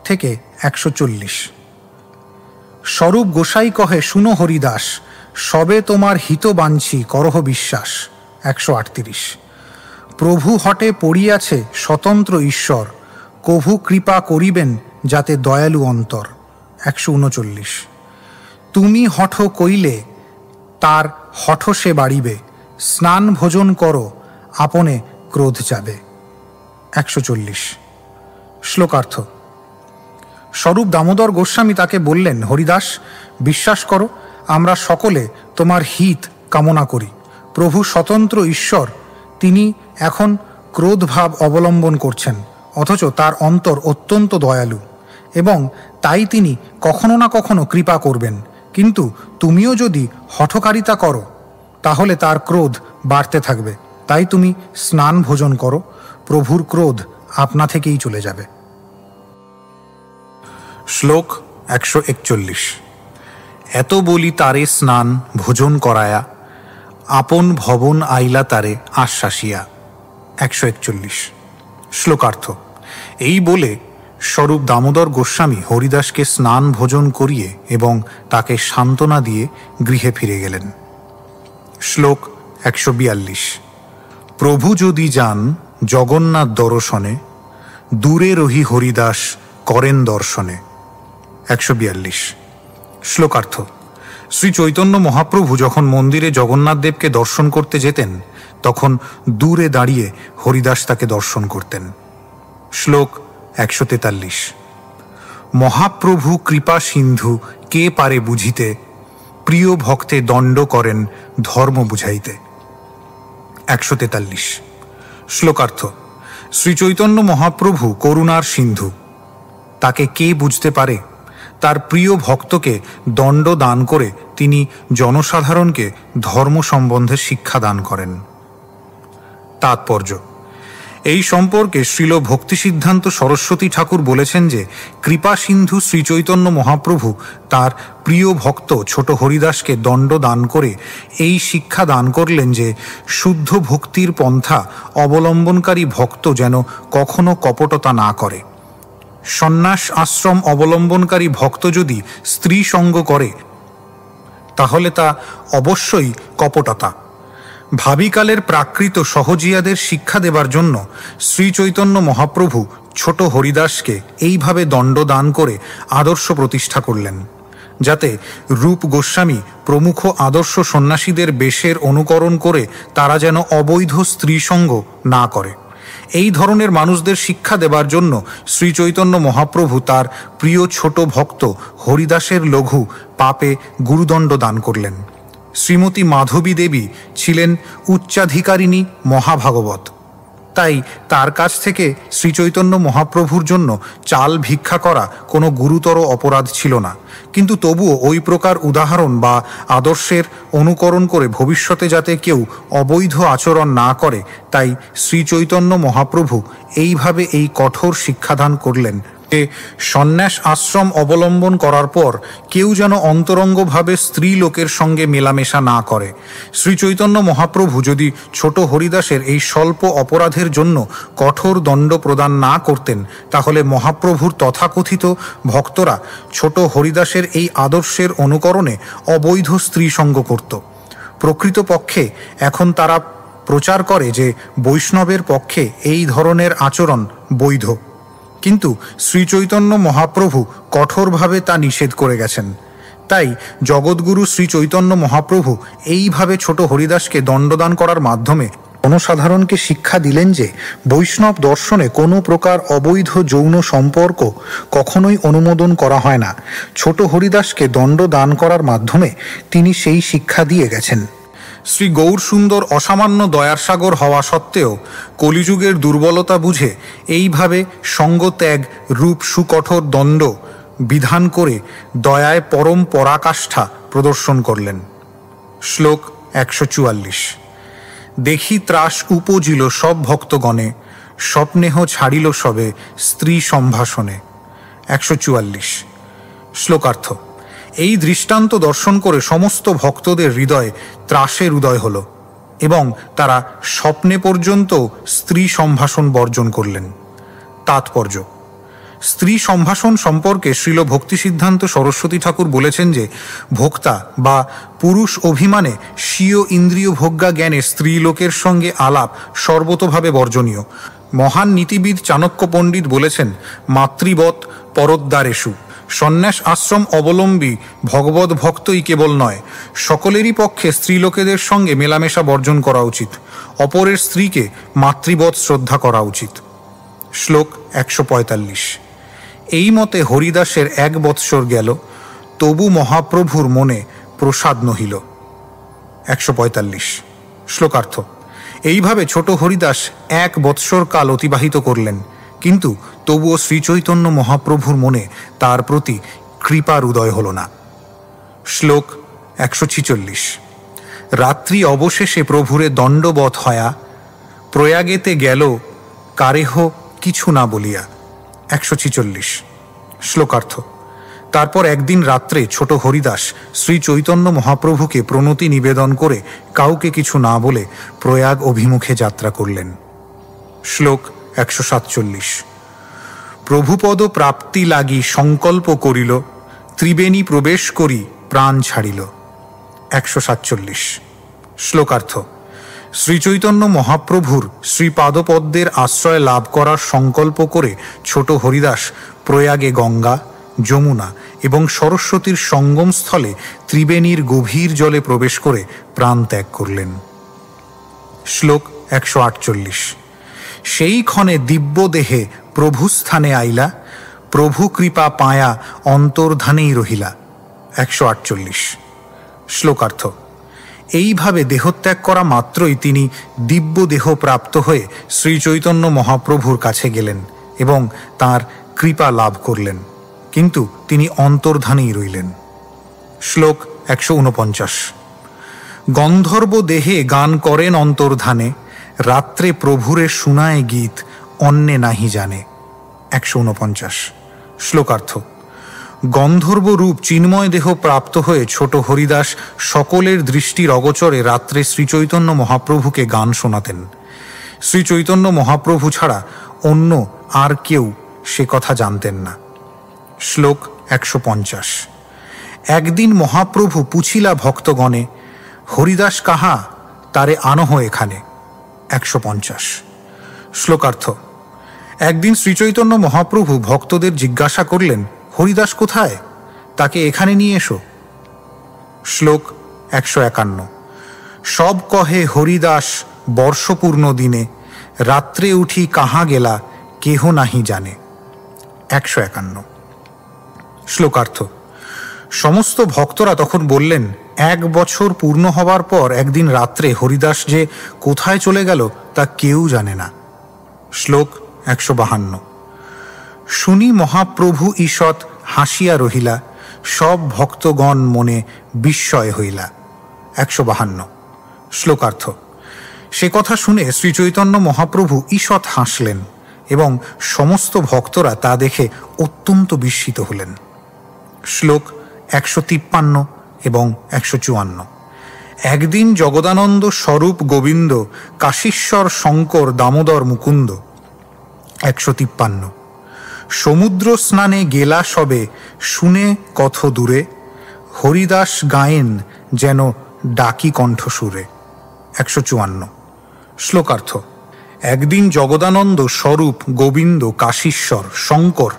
থেকে 140। স্বরূপ গোসাই কহে শুনো হরিদাস, সবে তোমার হিত বাঞ্ছি করহ বিশ্বাস। 138। প্রভু হটে পড়িয়াছে স্বতন্ত্র ঈশ্বর, কভু কৃপা করিবেন যাতে দয়ালু অন্তর। 139। তুমি হঠ কইলে তার হঠ সে বাড়িবে, স্নান ভোজন করো আপনে ক্রোধ যাবে। 140। শ্লোকার্থ। স্বরূপ দামোদর গোস্বামী তাকে বললেন, হরিদাস বিশ্বাস করো, আমরা সকলে তোমার হিত কামনা করি। প্রভু স্বতন্ত্র ঈশ্বর, তিনি এখন ক্রোধভাব অবলম্বন করছেন, অথচ তার অন্তর অত্যন্ত দয়ালু এবং তাই তিনি কখনো না কখনো কৃপা করবেন। কিন্তু তুমিও যদি হঠকারিতা করো তাহলে তার ক্রোধ বাড়তে থাকবে। তাই তুমি স্নান ভোজন করো, প্রভুর ক্রোধ আপনা থেকেই চলে যাবে। শ্লোক 141। এত বলি তারে স্নান ভোজন করায়া, আপন ভবন আইলা তারে আশ্বাসিয়া। 141। শ্লোকার্থ। এই বলে স্বরূপ দামোদর গোস্বামী হরিদাসকে স্নান ভোজন করিয়ে এবং তাকে সান্ত্বনা দিয়ে গৃহে ফিরে গেলেন। শ্লোক 142। প্রভু যদি যান জগন্নাথ দর্শনে, দূরে রহি হরিদাস করেন দর্শনে। 142। শ্লোকার্থ। শ্রী চৈতন্য মহাপ্রভু যখন মন্দিরে জগন্নাথ দেবকে দর্শন করতে যেতেন তখন দূরে দাঁড়িয়ে হরিদাস তাকে দর্শন করতেন। শ্লোক 143। মহাপ্রভু কৃপা সিন্ধু কে পারে বুঝিতে, প্রিয় ভক্তে দণ্ড করেন ধর্ম বুঝাইতে। 143। শ্লোকার্থ। শ্রী চৈতন্য মহাপ্রভু করুণার সিন্ধু, তাকে কে বুঝতে পারে? তার প্রিয় ভক্তকে দণ্ড দান করে তিনি জনসাধারণকে ধর্ম সম্বন্ধে শিক্ষা দান করেন। তাৎপর্য। এই সম্পর্কে শ্রীল ভক্তি সিদ্ধান্ত সরস্বতী ঠাকুর বলেছেন যে কৃপা সিন্ধু শ্রীচৈতন্য মহাপ্রভু তার প্রিয় ভক্ত ছোট হরিদাসকে দণ্ড দান করে এই শিক্ষা দান করলেন যে শুদ্ধ ভক্তির পন্থা অবলম্বনকারী ভক্ত যেন কখনো কপটতা না করে। সন্ন্যাস আশ্রম অবলম্বনকারী ভক্ত যদি স্ত্রী সঙ্গ করে তাহলে তা অবশ্যই কপটতা। ভাবিকালের প্রাকৃত সহজিয়াদের শিক্ষা দেবার জন্য শ্রী চৈতন্য মহাপ্রভু ছোট হরিদাসকে এইভাবে দণ্ড দান করে আদর্শ প্রতিষ্ঠা করলেন, যাতে রূপ গোস্বামী প্রমুখ আদর্শ সন্ন্যাসীদের বেশের অনুকরণ করে তারা যেন অবৈধ স্ত্রীসঙ্গ না করে এই ধরনের মানুষদের শিক্ষা দেবার জন্য শ্রী চৈতন্য মহাপ্রভু তার প্রিয় ছোট ভক্ত হরিদাসের লঘু পাপে গুরুদণ্ড দান করলেন। শ্রীমতী মাধবী দেবী ছিলেন উচ্চাধিকারিণী মহাভাগবত, তাই তার কাছ থেকে শ্রীচৈতন্য মহাপ্রভুর জন্য চাল ভিক্ষা করা কোনো গুরুতর অপরাধ ছিল না। কিন্তু তবুও ওই প্রকার উদাহরণ বা আদর্শের অনুকরণ করে ভবিষ্যতে যাতে কেউ অবৈধ আচরণ না করে, তাই শ্রীচৈতন্য মহাপ্রভু এইভাবে এই কঠোর শিক্ষাদান করলেন যে সন্ন্যাস আশ্রম অবলম্বন করার পর কেউ যেন অন্তরঙ্গভাবে স্ত্রী লোকের সঙ্গে মেলামেশা না করে। শ্রীচৈতন্য মহাপ্রভু যদি ছোট হরিদাসের এই স্বল্প অপরাধের জন্য কঠোর দণ্ড প্রদান না করতেন, তাহলে মহাপ্রভুর তথাকথিত ভক্তরা ছোট হরিদাসের এই আদর্শের অনুকরণে অবৈধ স্ত্রী সঙ্গ করত। প্রকৃতপক্ষে এখন তারা প্রচার করে যে বৈষ্ণবের পক্ষে এই ধরনের আচরণ বৈধ, কিন্তু শ্রীচৈতন্য মহাপ্রভু কঠোরভাবে তা নিষেধ করে গেছেন। তাই জগৎগুরু শ্রীচৈতন্য মহাপ্রভু এইভাবে ছোট হরিদাসকে দণ্ডদান করার মাধ্যমে জনসাধারণকে শিক্ষা দিলেন যে বৈষ্ণব দর্শনে কোনো প্রকার অবৈধ যৌন সম্পর্ক কখনোই অনুমোদন করা হয় না। ছোট হরিদাসকে দণ্ড দান করার মাধ্যমে তিনি সেই শিক্ষা দিয়ে গেছেন। শ্রী গৌরসুন্দর অসামান্য দয়ার সাগর হওয়া সত্ত্বেও কলিযুগের দুর্বলতা বুঝে এইভাবে সঙ্গত্যাগ রূপ সুকঠোর দণ্ড বিধান করে দয়ায় পরম পরাকাষ্ঠা প্রদর্শন করলেন। শ্লোক 144। দেখি ত্রাস উপজিল সব ভক্তগণে, স্বপ্নেহ ছাড়িল সবে স্ত্রী সম্ভাষণে। 144। শ্লোকার্থ। এই দৃষ্টান্ত দর্শন করে সমস্ত ভক্তদের হৃদয়ে ত্রাসের উদয় হল এবং তারা স্বপ্নে পর্যন্ত স্ত্রী সম্ভাষণ বর্জন করলেন। তাৎপর্য: স্ত্রী সম্ভাষণ সম্পর্কে শ্রীল ভক্তি সিদ্ধান্ত সরস্বতী ঠাকুর বলেছেন যে ভোক্তা বা পুরুষ অভিমানে স্বীয় ইন্দ্রিয় ভোগ্যা জ্ঞানে স্ত্রীলোকের সঙ্গে আলাপ সর্বতোভাবে বর্জনীয়। মহান নীতিবিদ চাণক্য পণ্ডিত বলেছেন, মাতৃবৎ পরোদ্দারেষু। সন্ন্যাস আশ্রম অবলম্বী ভগবত ভক্তই কেবল নয়, সকলেরই পক্ষে স্ত্রীলোকেদের সঙ্গে মেলামেশা বর্জন করা উচিত। অপরের স্ত্রীকে মাতৃবৎ শ্রদ্ধা করা উচিত। শ্লোক 145। এই মতে হরিদাসের 1 বৎসর গেল, তবু মহাপ্রভুর মনে প্রসাদ নহিল। 145। শ্লোকার্থ। এইভাবে ছোট হরিদাস 1 বৎসর কাল অতিবাহিত করলেন, কিন্তু তবুও শ্রীচৈতন্য মহাপ্রভুর মনে তার প্রতি কৃপার উদয় হল না। শ্লোক 146। রাত্রি অবশেষে প্রভুরে দণ্ডবৎ হয়া, প্রয়াগেতে গেল কারেহ কিছু না বলিয়া। 146। শ্লোকার্থ। তারপর একদিন রাত্রে ছোট হরিদাস শ্রী চৈতন্য মহাপ্রভুকে প্রণতি নিবেদন করে কাউকে কিছু না বলে প্রয়াগ অভিমুখে যাত্রা করলেন। শ্লোক 147। প্রভুপদ প্রাপ্তি লাগি সংকল্প করিল, ত্রিবেণী প্রবেশ করি প্রাণ ছাড়িল। 147। শ্লোকার্থ। শ্রীচৈতন্য মহাপ্রভুর শ্রীপাদপদ্মের আশ্রয় লাভ করার সংকল্প করে ছোট হরিদাস প্রয়াগে গঙ্গা, যমুনা এবং সরস্বতীর সঙ্গমস্থলে ত্রিবেণীর গভীর জলে প্রবেশ করে প্রাণ ত্যাগ করলেন। শ্লোক 148। সেই ক্ষণে দিব্য দেহে প্রভুস্থানে আইলা, প্রভু কৃপা পায়া অন্তর্ধানেই রহিলা। 148। শ্লোকার্থ। এইভাবে দেহত্যাগ করা মাত্রই তিনি দিব্য দেহ প্রাপ্ত হয়ে শ্রীচৈতন্য মহাপ্রভুর কাছে গেলেন এবং তাঁর কৃপা লাভ করলেন, কিন্তু তিনি অন্তর্ধানেই রইলেন। শ্লোক 149। গন্ধর্ব দেহে গান করেন অন্তর্ধানে, রাত্রে প্রভুরে শুনায় গীত অন্যে নাহি জানে। 149। শ্লোকার্থ। গন্ধর্ব রূপ চিন্ময় দেহ প্রাপ্ত হয়ে ছোট হরিদাস সকলের দৃষ্টির অগোচরে রাত্রে শ্রীচৈতন্য মহাপ্রভুকে গান শোনাতেন। শ্রীচৈতন্য মহাপ্রভু ছাড়া অন্য আর কেউ সে কথা জানতেন না। শ্লোক 150। একদিন মহাপ্রভু পুছিলা ভক্তগণে, হরিদাস কাহা তারে আনহ এখানে। 150। শ্লোকার্থ। একদিন শ্রীচৈতন্য মহাপ্রভু ভক্তদের জিজ্ঞাসা করলেন, হরিদাস কোথায়? তাকে এখানে নিয়ে এসো। শ্লোক 151। সব কহে হরিদাস বর্ষপূর্ণ দিনে, রাত্রে উঠি কাহা গেলা কেহ নাহি জানে। 151। শ্লোকার্থ। সমস্ত ভক্তরা তখন বললেন, 1 বছর পূর্ণ হবার পর একদিন রাত্রে হরিদাস যে কোথায় চলে গেল তা কেউ জানে না। শ্লোক 152। শুনি মহাপ্রভু ঈষৎ হাসিয়া রহিলা, সব ভক্তগণ মনে বিস্ময় হইলা। 152। শ্লোকার্থ। সে কথা শুনে শ্রীচৈতন্য মহাপ্রভু ঈষৎ হাসলেন এবং সমস্ত ভক্তরা তা দেখে অত্যন্ত বিস্মিত হলেন। শ্লোক 153 এবং 154। একদিন জগদানন্দ স্বরূপ গোবিন্দ কাশীশ্বর শঙ্কর দামোদর মুকুন্দ। 153। সমুদ্র স্নানে গেলা সবে শুনে কথ দূরে, হরিদাস গায়েন যেন ডাকি কণ্ঠসুরে। 154। শ্লোকার্থ। একদিন জগদানন্দ স্বরূপ গোবিন্দ কাশীশ্বর শঙ্কর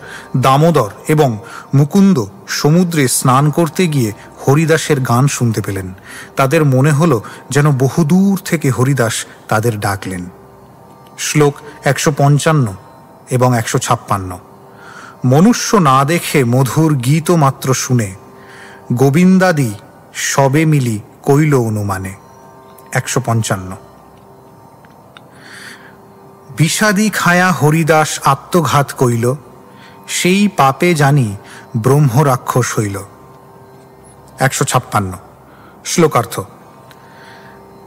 দামোদর এবং মুকুন্দ সমুদ্রে স্নান করতে গিয়ে হরিদাসের গান শুনতে পেলেন। তাদের মনে হলো যেন বহুদূর থেকে হরিদাস তাদের ডাকলেন। শ্লোক 155 এবং 156। মনুষ্য না দেখে মধুর গীত মাত্র শুনে, গোবিন্দাদি সবে মিলি কইল অনুমানে। 155। বিষাদি খায়া হরিদাস আত্মঘাত কইল, সেই পাপে জানি ব্রহ্মরাক্ষস হইল। 156। শ্লোকার্থ।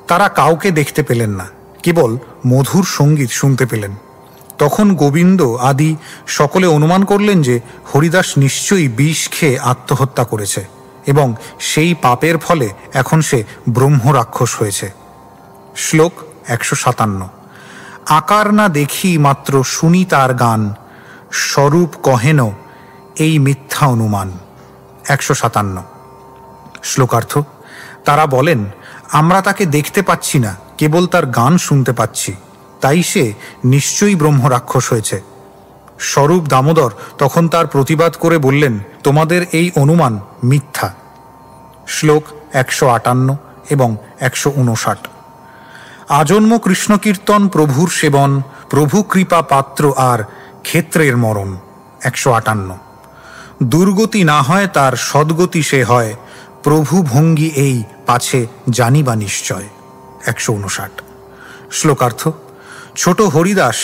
তারা কাউকে দেখতে পেলেন না, কেবল মধুর সঙ্গীত শুনতে পেলেন। তখন গোবিন্দ আদি সকলে অনুমান করলেন যে হরিদাস নিশ্চয়ই বিষ খেয়ে আত্মহত্যা করেছে এবং সেই পাপের ফলে এখন সে ব্রহ্মরাক্ষস হয়েছে। শ্লোক 157। আকার না দেখি মাত্র শুনি তার গান, স্বরূপ কহেন এই মিথ্যা অনুমান। 157। শ্লোকার্থ। তারা বলেন, আমরা তাকে দেখতে পাচ্ছি না, কেবল তার গান শুনতে পাচ্ছি, তাই সে নিশ্চয়ই ব্রহ্মরাক্ষস হয়েছে। স্বরূপ দামোদর তখন তার প্রতিবাদ করে বললেন, তোমাদের এই অনুমান মিথ্যা। শ্লোক 158 এবং 159। আজন্ম কৃষ্ণ কীর্তন প্রভুর সেবন, প্রভু কৃপা পাত্র আর ক্ষেত্রের মরণ। 158। দুর্গতি না হয় তার সদ্গতি সে হয়, প্রভু ভঙ্গি এই পাছে জানিবা নিশ্চয়। 159। শ্লোকার্থ। ছোট হরিদাস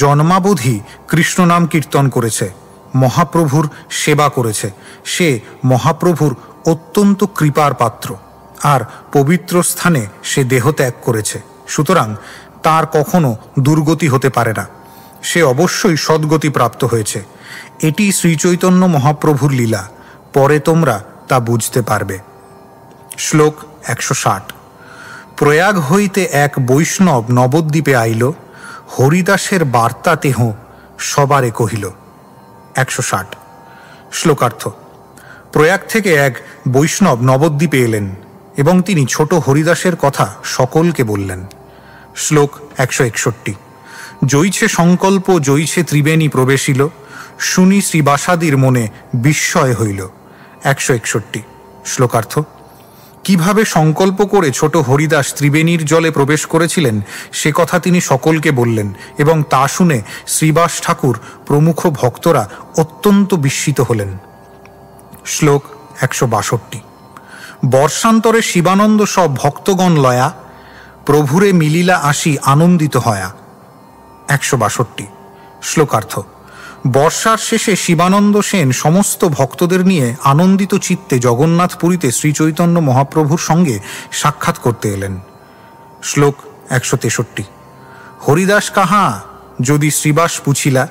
জন্মাবধি কৃষ্ণ নাম কীর্তন করেছে, মহাপ্রভুর সেবা করেছে। সে মহাপ্রভুর অত্যন্ত কৃপার পাত্র আর পবিত্র স্থানে সে দেহত্যাগ করেছে, সুতরাং তার কখনো দুর্গতি হতে পারে না। সে অবশ্যই সদ্গতি প্রাপ্ত হয়েছে। এটি শ্রীচৈতন্য মহাপ্রভুর লীলা, পরে তোমরা তা বুঝতে পারবে। শ্লোক 160। প্রয়াগ হইতে এক বৈষ্ণব নবদ্বীপে আইল, হরিদাসের বার্তা তেহ সবারে কহিল। 160। শ্লোকার্থ। প্রয়াগ থেকে এক বৈষ্ণব নবদ্বীপে এলেন এবং তিনি ছোট হরিদাসের কথা সকলকে বললেন। শ্লোক 161। জৈছে সংকল্প জৈছে ত্রিবেণী প্রবেশিল, শুনি শ্রীবাসাদির মনে বিস্ময় হইল। 161। শ্লোকার্থ। কিভাবে সংকল্প করে ছোট হরিদাস ত্রিবেণীর জলে প্রবেশ করেছিলেন সে কথা তিনি সকলকে বললেন এবং তা শুনে শ্রীবাস ঠাকুর প্রমুখ ভক্তরা অত্যন্ত বিস্মিত হলেন। শ্লোক 162। বর্ষান্তরে শিবানন্দ সব ভক্তগণ লয়া, প্রভুরে মিলিলা আসি আনন্দিত হয়া। 162। শ্লোকার্থ। বর্ষার শেষে শিবানন্দ সেন সমস্ত ভক্তদের নিয়ে আনন্দিত চিত্তে জগন্নাথপুরীতে শ্রীচৈতন্য মহাপ্রভুর সঙ্গে সাক্ষাৎ করতে এলেন। শ্লোক 163। হরিদাস কাহা যদি শ্রীবাস পুছিলা,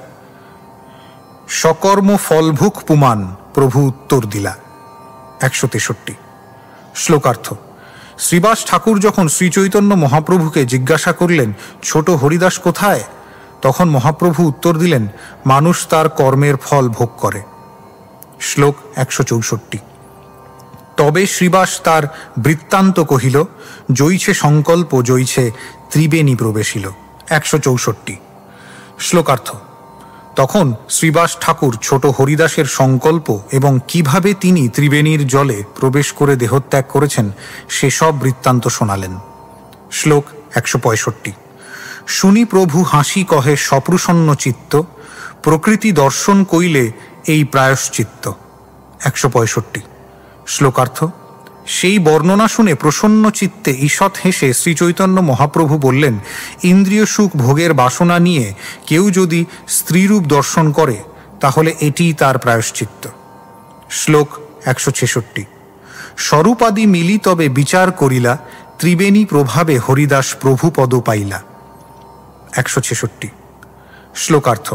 সকর্ম ফলভুক পুমান প্রভু উত্তর দিলা। 163। শ্লোকার্থ। শ্রীবাস ঠাকুর যখন শ্রীচৈতন্য মহাপ্রভুকে জিজ্ঞাসা করলেন, ছোট হরিদাস কোথায়, তখন মহাপ্রভু উত্তর দিলেন, মানুষ তার কর্মের ফল ভোগ করে। শ্লোক 164। তবে শ্রীবাস তার বৃত্তান্ত কহিল, জৈছে সংকল্প জৈছে ত্রিবেণী প্রবেশিল। 164। শ্লোকার্থ। তখন শ্রীবাস ঠাকুর ছোট হরিদাসের সংকল্প এবং কিভাবে তিনি ত্রিবেণীর জলে প্রবেশ করে দেহত্যাগ করেছেন সেসব বৃত্তান্ত শোনালেন। শ্লোক 165। শুনি প্রভু হাসি কহে সপ্রসন্ন চিত্ত, প্রকৃতি দর্শন কইলে এই প্রায়শ্চিত্ত। 165। শ্লোকার্থ। সেই বর্ণনা শুনে প্রসন্ন চিত্তে ঈষৎ হেসে শ্রীচৈতন্য মহাপ্রভু বললেন, ইন্দ্রিয় সুখ ভোগের বাসনা নিয়ে কেউ যদি স্ত্রীরূপ দর্শন করে তাহলে এটিই তার প্রায়শ্চিত্ত। শ্লোক 166। স্বরূপাদি মিলি তবে বিচার করিলা, ত্রিবেণী প্রভাবে হরিদাস প্রভুপদ পাইলা। 166। শ্লোকার্থ।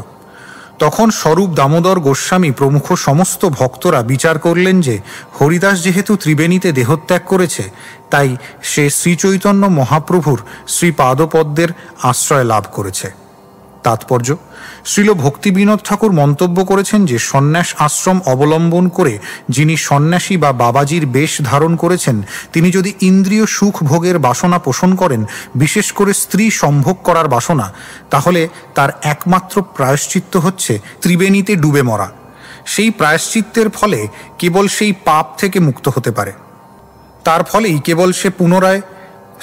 তখন স্বরূপ দামোদর গোস্বামী প্রমুখ সমস্ত ভক্তরা বিচার করলেন যে হরিদাস যেহেতু ত্রিবেণীতে দেহত্যাগ করেছে, তাই সে শ্রীচৈতন্য মহাপ্রভুর শ্রীপাদপদ্মের আশ্রয় লাভ করেছে। তাৎপর্য: শ্রীল ভক্তিবিনোদ ঠাকুর মন্তব্য করেছেন যে সন্ন্যাস আশ্রম অবলম্বন করে যিনি সন্ন্যাসী বা বাবাজির বেশ ধারণ করেছেন, তিনি যদি ইন্দ্রিয় সুখ ভোগের বাসনা পোষণ করেন, বিশেষ করে স্ত্রী সম্ভোগ করার বাসনা, তাহলে তার একমাত্র প্রায়শ্চিত্ত হচ্ছে ত্রিবেণীতে ডুবে মরা। সেই প্রায়শ্চিত্তের ফলে কেবল সেই পাপ থেকে মুক্ত হতে পারে। তার ফলেই কেবল সে পুনরায়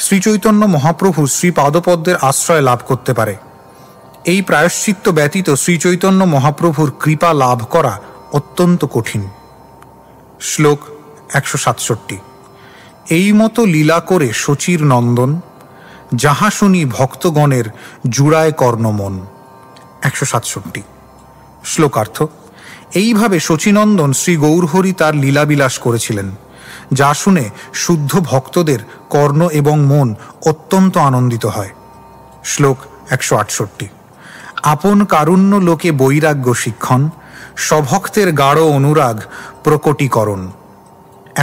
শ্রীচৈতন্য মহাপ্রভুর শ্রীপাদপদ্মের আশ্রয় লাভ করতে পারে। এই প্রায়শ্চিত্ত ব্যতীত শ্রীচৈতন্য মহাপ্রভুর কৃপা লাভ করা অত্যন্ত কঠিন। শ্লোক 167। এই মতো লীলা করে শচীর নন্দন, যাহা শুনি ভক্তগণের জুড়ায় কর্ণমন। 167। শ্লোকার্থ। এইভাবে শচীনন্দন শ্রী গৌরহরি তার লীলাবিলাস করেছিলেন, যা শুনে শুদ্ধ ভক্তদের কর্ণ এবং মন অত্যন্ত আনন্দিত হয়। শ্লোক 168। আপন কারুণ্য লোকে বৈরাগ্য শিক্ষণ, স্বভক্তের গাঢ় অনুরাগ প্রকটীকরণ।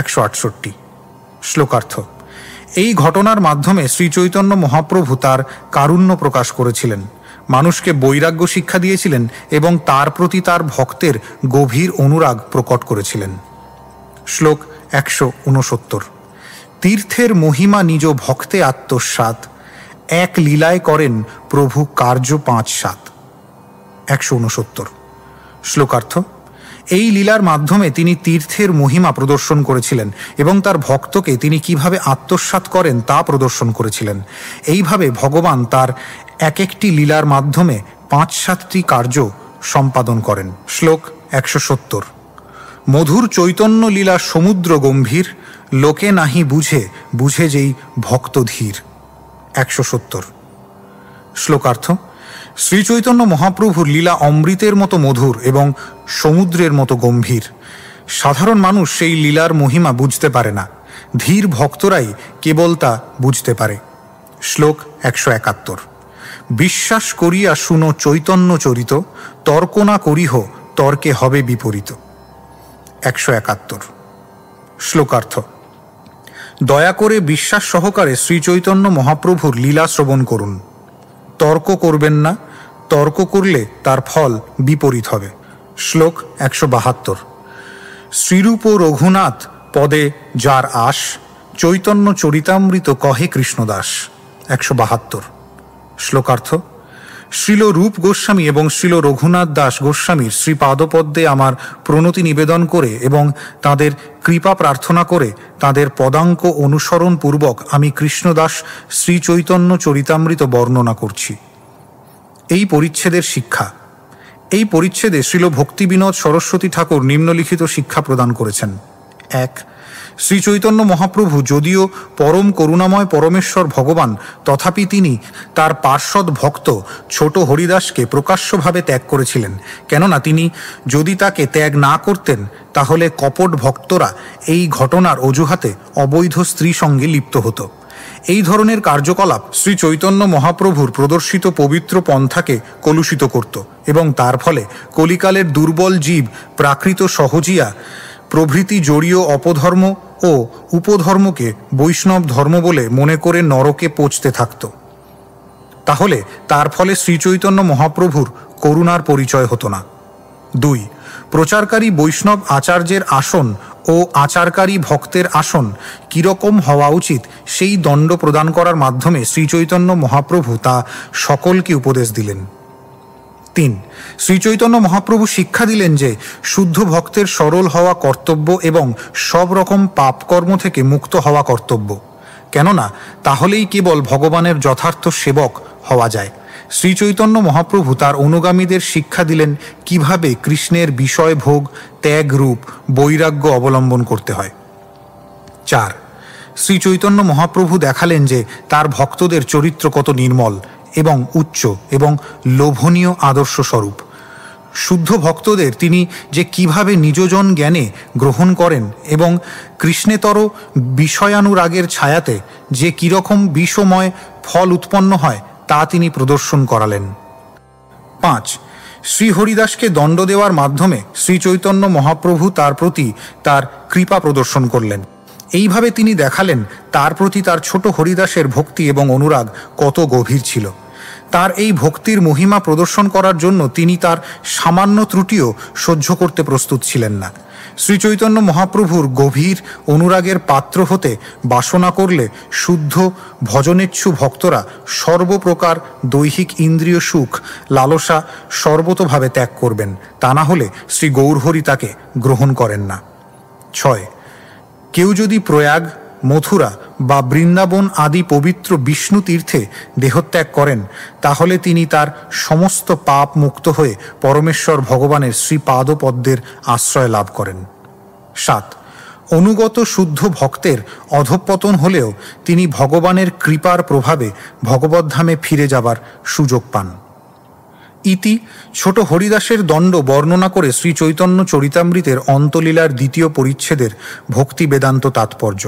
168। শ্লোকার্থ। এই ঘটনার মাধ্যমে শ্রীচৈতন্য মহাপ্রভু তার কারুণ্য প্রকাশ করেছিলেন, মানুষকে বৈরাগ্য শিক্ষা দিয়েছিলেন এবং তার প্রতি তার ভক্তের গভীর অনুরাগ প্রকট করেছিলেন। শ্লোক 169। তীর্থের মহিমা নিজ ভক্তে আত্মসাৎ, এক লীলায় করেন প্রভু কার্য 5-7। 169। শ্লোকার্থ। এই লীলার মাধ্যমে তিনি তীর্থের মহিমা প্রদর্শন করেছিলেন এবং তার ভক্তকে তিনি কিভাবে আত্মসাৎ করেন তা প্রদর্শন করেছিলেন। এইভাবে ভগবান তার এক একটি লীলার মাধ্যমে 5-7টি কার্য সম্পাদন করেন। শ্লোক 170। মধুর চৈতন্য লীলা সমুদ্র গম্ভীর, লোকে নাহি বুঝে বুঝে যেই ভক্ত ধীর। 170। শ্লোকার্থ। শ্রীচৈতন্য মহাপ্রভুর লীলা অমৃতের মতো মধুর এবং সমুদ্রের মতো গম্ভীর। সাধারণ মানুষ সেই লীলার মহিমা বুঝতে পারে না, ধীর ভক্তরাই কেবল তা বুঝতে পারে। শ্লোক 171। বিশ্বাস করিয়া শুনো চৈতন্য চরিত, তর্ক না করিহ তর্কে হবে বিপরীত। 171। শ্লোকার্থ। দয়া করে বিশ্বাস সহকারে শ্রীচৈতন্য মহাপ্রভুর লীলা শ্রবণ করুন। তর্ক করবেন না, তর্ক করলে তার ফল বিপরীত হবে। শ্লোক 172। শ্রীরূপ রঘুনাথ পদে যার আশ, চৈতন্য চরিতামৃত কহে কৃষ্ণদাস। 172। শ্লোকার্থ। শ্রীল রূপ গোস্বামী এবং শ্রীল রঘুনাথ দাস গোস্বামীর শ্রীপাদপদ্মে আমার প্রণতি নিবেদন করে এবং তাঁদের কৃপা প্রার্থনা করে তাঁদের পদাঙ্ক অনুসরণ পূর্বক আমি কৃষ্ণদাস শ্রীচৈতন্য চরিতামৃত বর্ণনা করছি। এই পরিচ্ছেদের শিক্ষা। এই পরিচ্ছেদে শ্রীল ভক্তিবিনোদ সরস্বতী ঠাকুর নিম্নলিখিত শিক্ষা প্রদান করেছেন। 1। শ্রীচৈতন্য মহাপ্রভু যদিও পরম করুণাময় পরমেশ্বর ভগবান, তথাপি তিনি তার পার্ষদ ভক্ত ছোট হরিদাসকে প্রকাশ্যভাবে ত্যাগ করেছিলেন। কেননা তিনি যদি তাকে ত্যাগ না করতেন তাহলে কপট ভক্তরা এই ঘটনার অজুহাতে অবৈধ স্ত্রী সঙ্গে লিপ্ত হতো। এই ধরনের কার্যকলাপ শ্রী চৈতন্য মহাপ্রভুর প্রদর্শিত পবিত্র পন্থাকে কলুষিত করত এবং তার ফলে কলিকালের দুর্বল জীব প্রাকৃত সহজিয়া প্রভৃতি জড়ীয় অপধর্ম ও উপধর্মকে বৈষ্ণব ধর্ম বলে মনে করে নরকে পৌঁছতে থাকত। তাহলে তার ফলে শ্রীচৈতন্য মহাপ্রভুর করুণার পরিচয় হতো না। 2। প্রচারকারী বৈষ্ণব আচার্যের আসন ও আচারকারী ভক্তের আসন কীরকম হওয়া উচিত সেই দণ্ড প্রদান করার মাধ্যমে শ্রীচৈতন্য মহাপ্রভু তা সকলকে উপদেশ দিলেন। 3। শ্রীচৈতন্য মহাপ্রভু শিক্ষা দিলেন যে শুদ্ধ ভক্তের সরল হওয়া কর্তব্য এবং সব রকম পাপকর্ম থেকে মুক্ত হওয়া কর্তব্য, কেননা তাহলেই কেবল ভগবানের যথার্থ সেবক হওয়া যায়। শ্রী চৈতন্য মহাপ্রভু তার অনুগামীদের শিক্ষা দিলেন কিভাবে কৃষ্ণের বিষয় ভোগ, ত্যাগ রূপ বৈরাগ্য অবলম্বন করতে হয়। 4. শ্রী চৈতন্য মহাপ্রভু দেখালেন যে তার ভক্তদের চরিত্র কত নির্মল এবং উচ্চ এবং লোভনীয় আদর্শ স্বরূপ। শুদ্ধ ভক্তদের তিনি যে কিভাবে নিজজন জ্ঞানে গ্রহণ করেন এবং কৃষ্ণেতর বিষয়ানুরাগের ছায়াতে যে কীরকম বিষময় ফল উৎপন্ন হয় তা তিনি প্রদর্শন করালেন। 5. শ্রী হরিদাসকে দণ্ড দেওয়ার মাধ্যমে শ্রী চৈতন্য মহাপ্রভু তার প্রতি তার কৃপা প্রদর্শন করলেন। এইভাবে তিনি দেখালেন তার প্রতি তার ছোট হরিদাসের ভক্তি এবং অনুরাগ কত গভীর ছিল। তার এই ভক্তির মহিমা প্রদর্শন করার জন্য তিনি তার সামান্য ত্রুটিও সহ্য করতে প্রস্তুত ছিলেন না। শ্রী চৈতন্য মহাপ্রভুর গভীর অনুরাগের পাত্র হতে বাসনা করলে শুদ্ধ ভজনেচ্ছু ভক্তরা সর্বপ্রকার দৈহিক ইন্দ্রিয় সুখ লালসা সর্বতোভাবে ত্যাগ করবেন, তা না হলে শ্রী গৌরহরি তাকে গ্রহণ করেন না। 6. কেউ যদি প্রয়াগ, মথুরা বা বৃন্দাবন আদি পবিত্র বিষ্ণু তীর্থে দেহত্যাগ করেন তাহলে তিনি তার সমস্ত পাপ মুক্ত হয়ে পরমেশ্বর ভগবানের শ্রীপাদপদ্মের আশ্রয় লাভ করেন। 7. অনুগত শুদ্ধ ভক্তের অধঃপতন হলেও তিনি ভগবানের কৃপার প্রভাবে ভগবদ্ধামে ফিরে যাবার সুযোগ পান। ইতি ছোট হরিদাসের দণ্ড বর্ণনা করে শ্রী চৈতন্য চরিতামৃতের অন্তলীলার 2য় পরিচ্ছেদের ভক্তি বেদান্ত তাৎপর্য।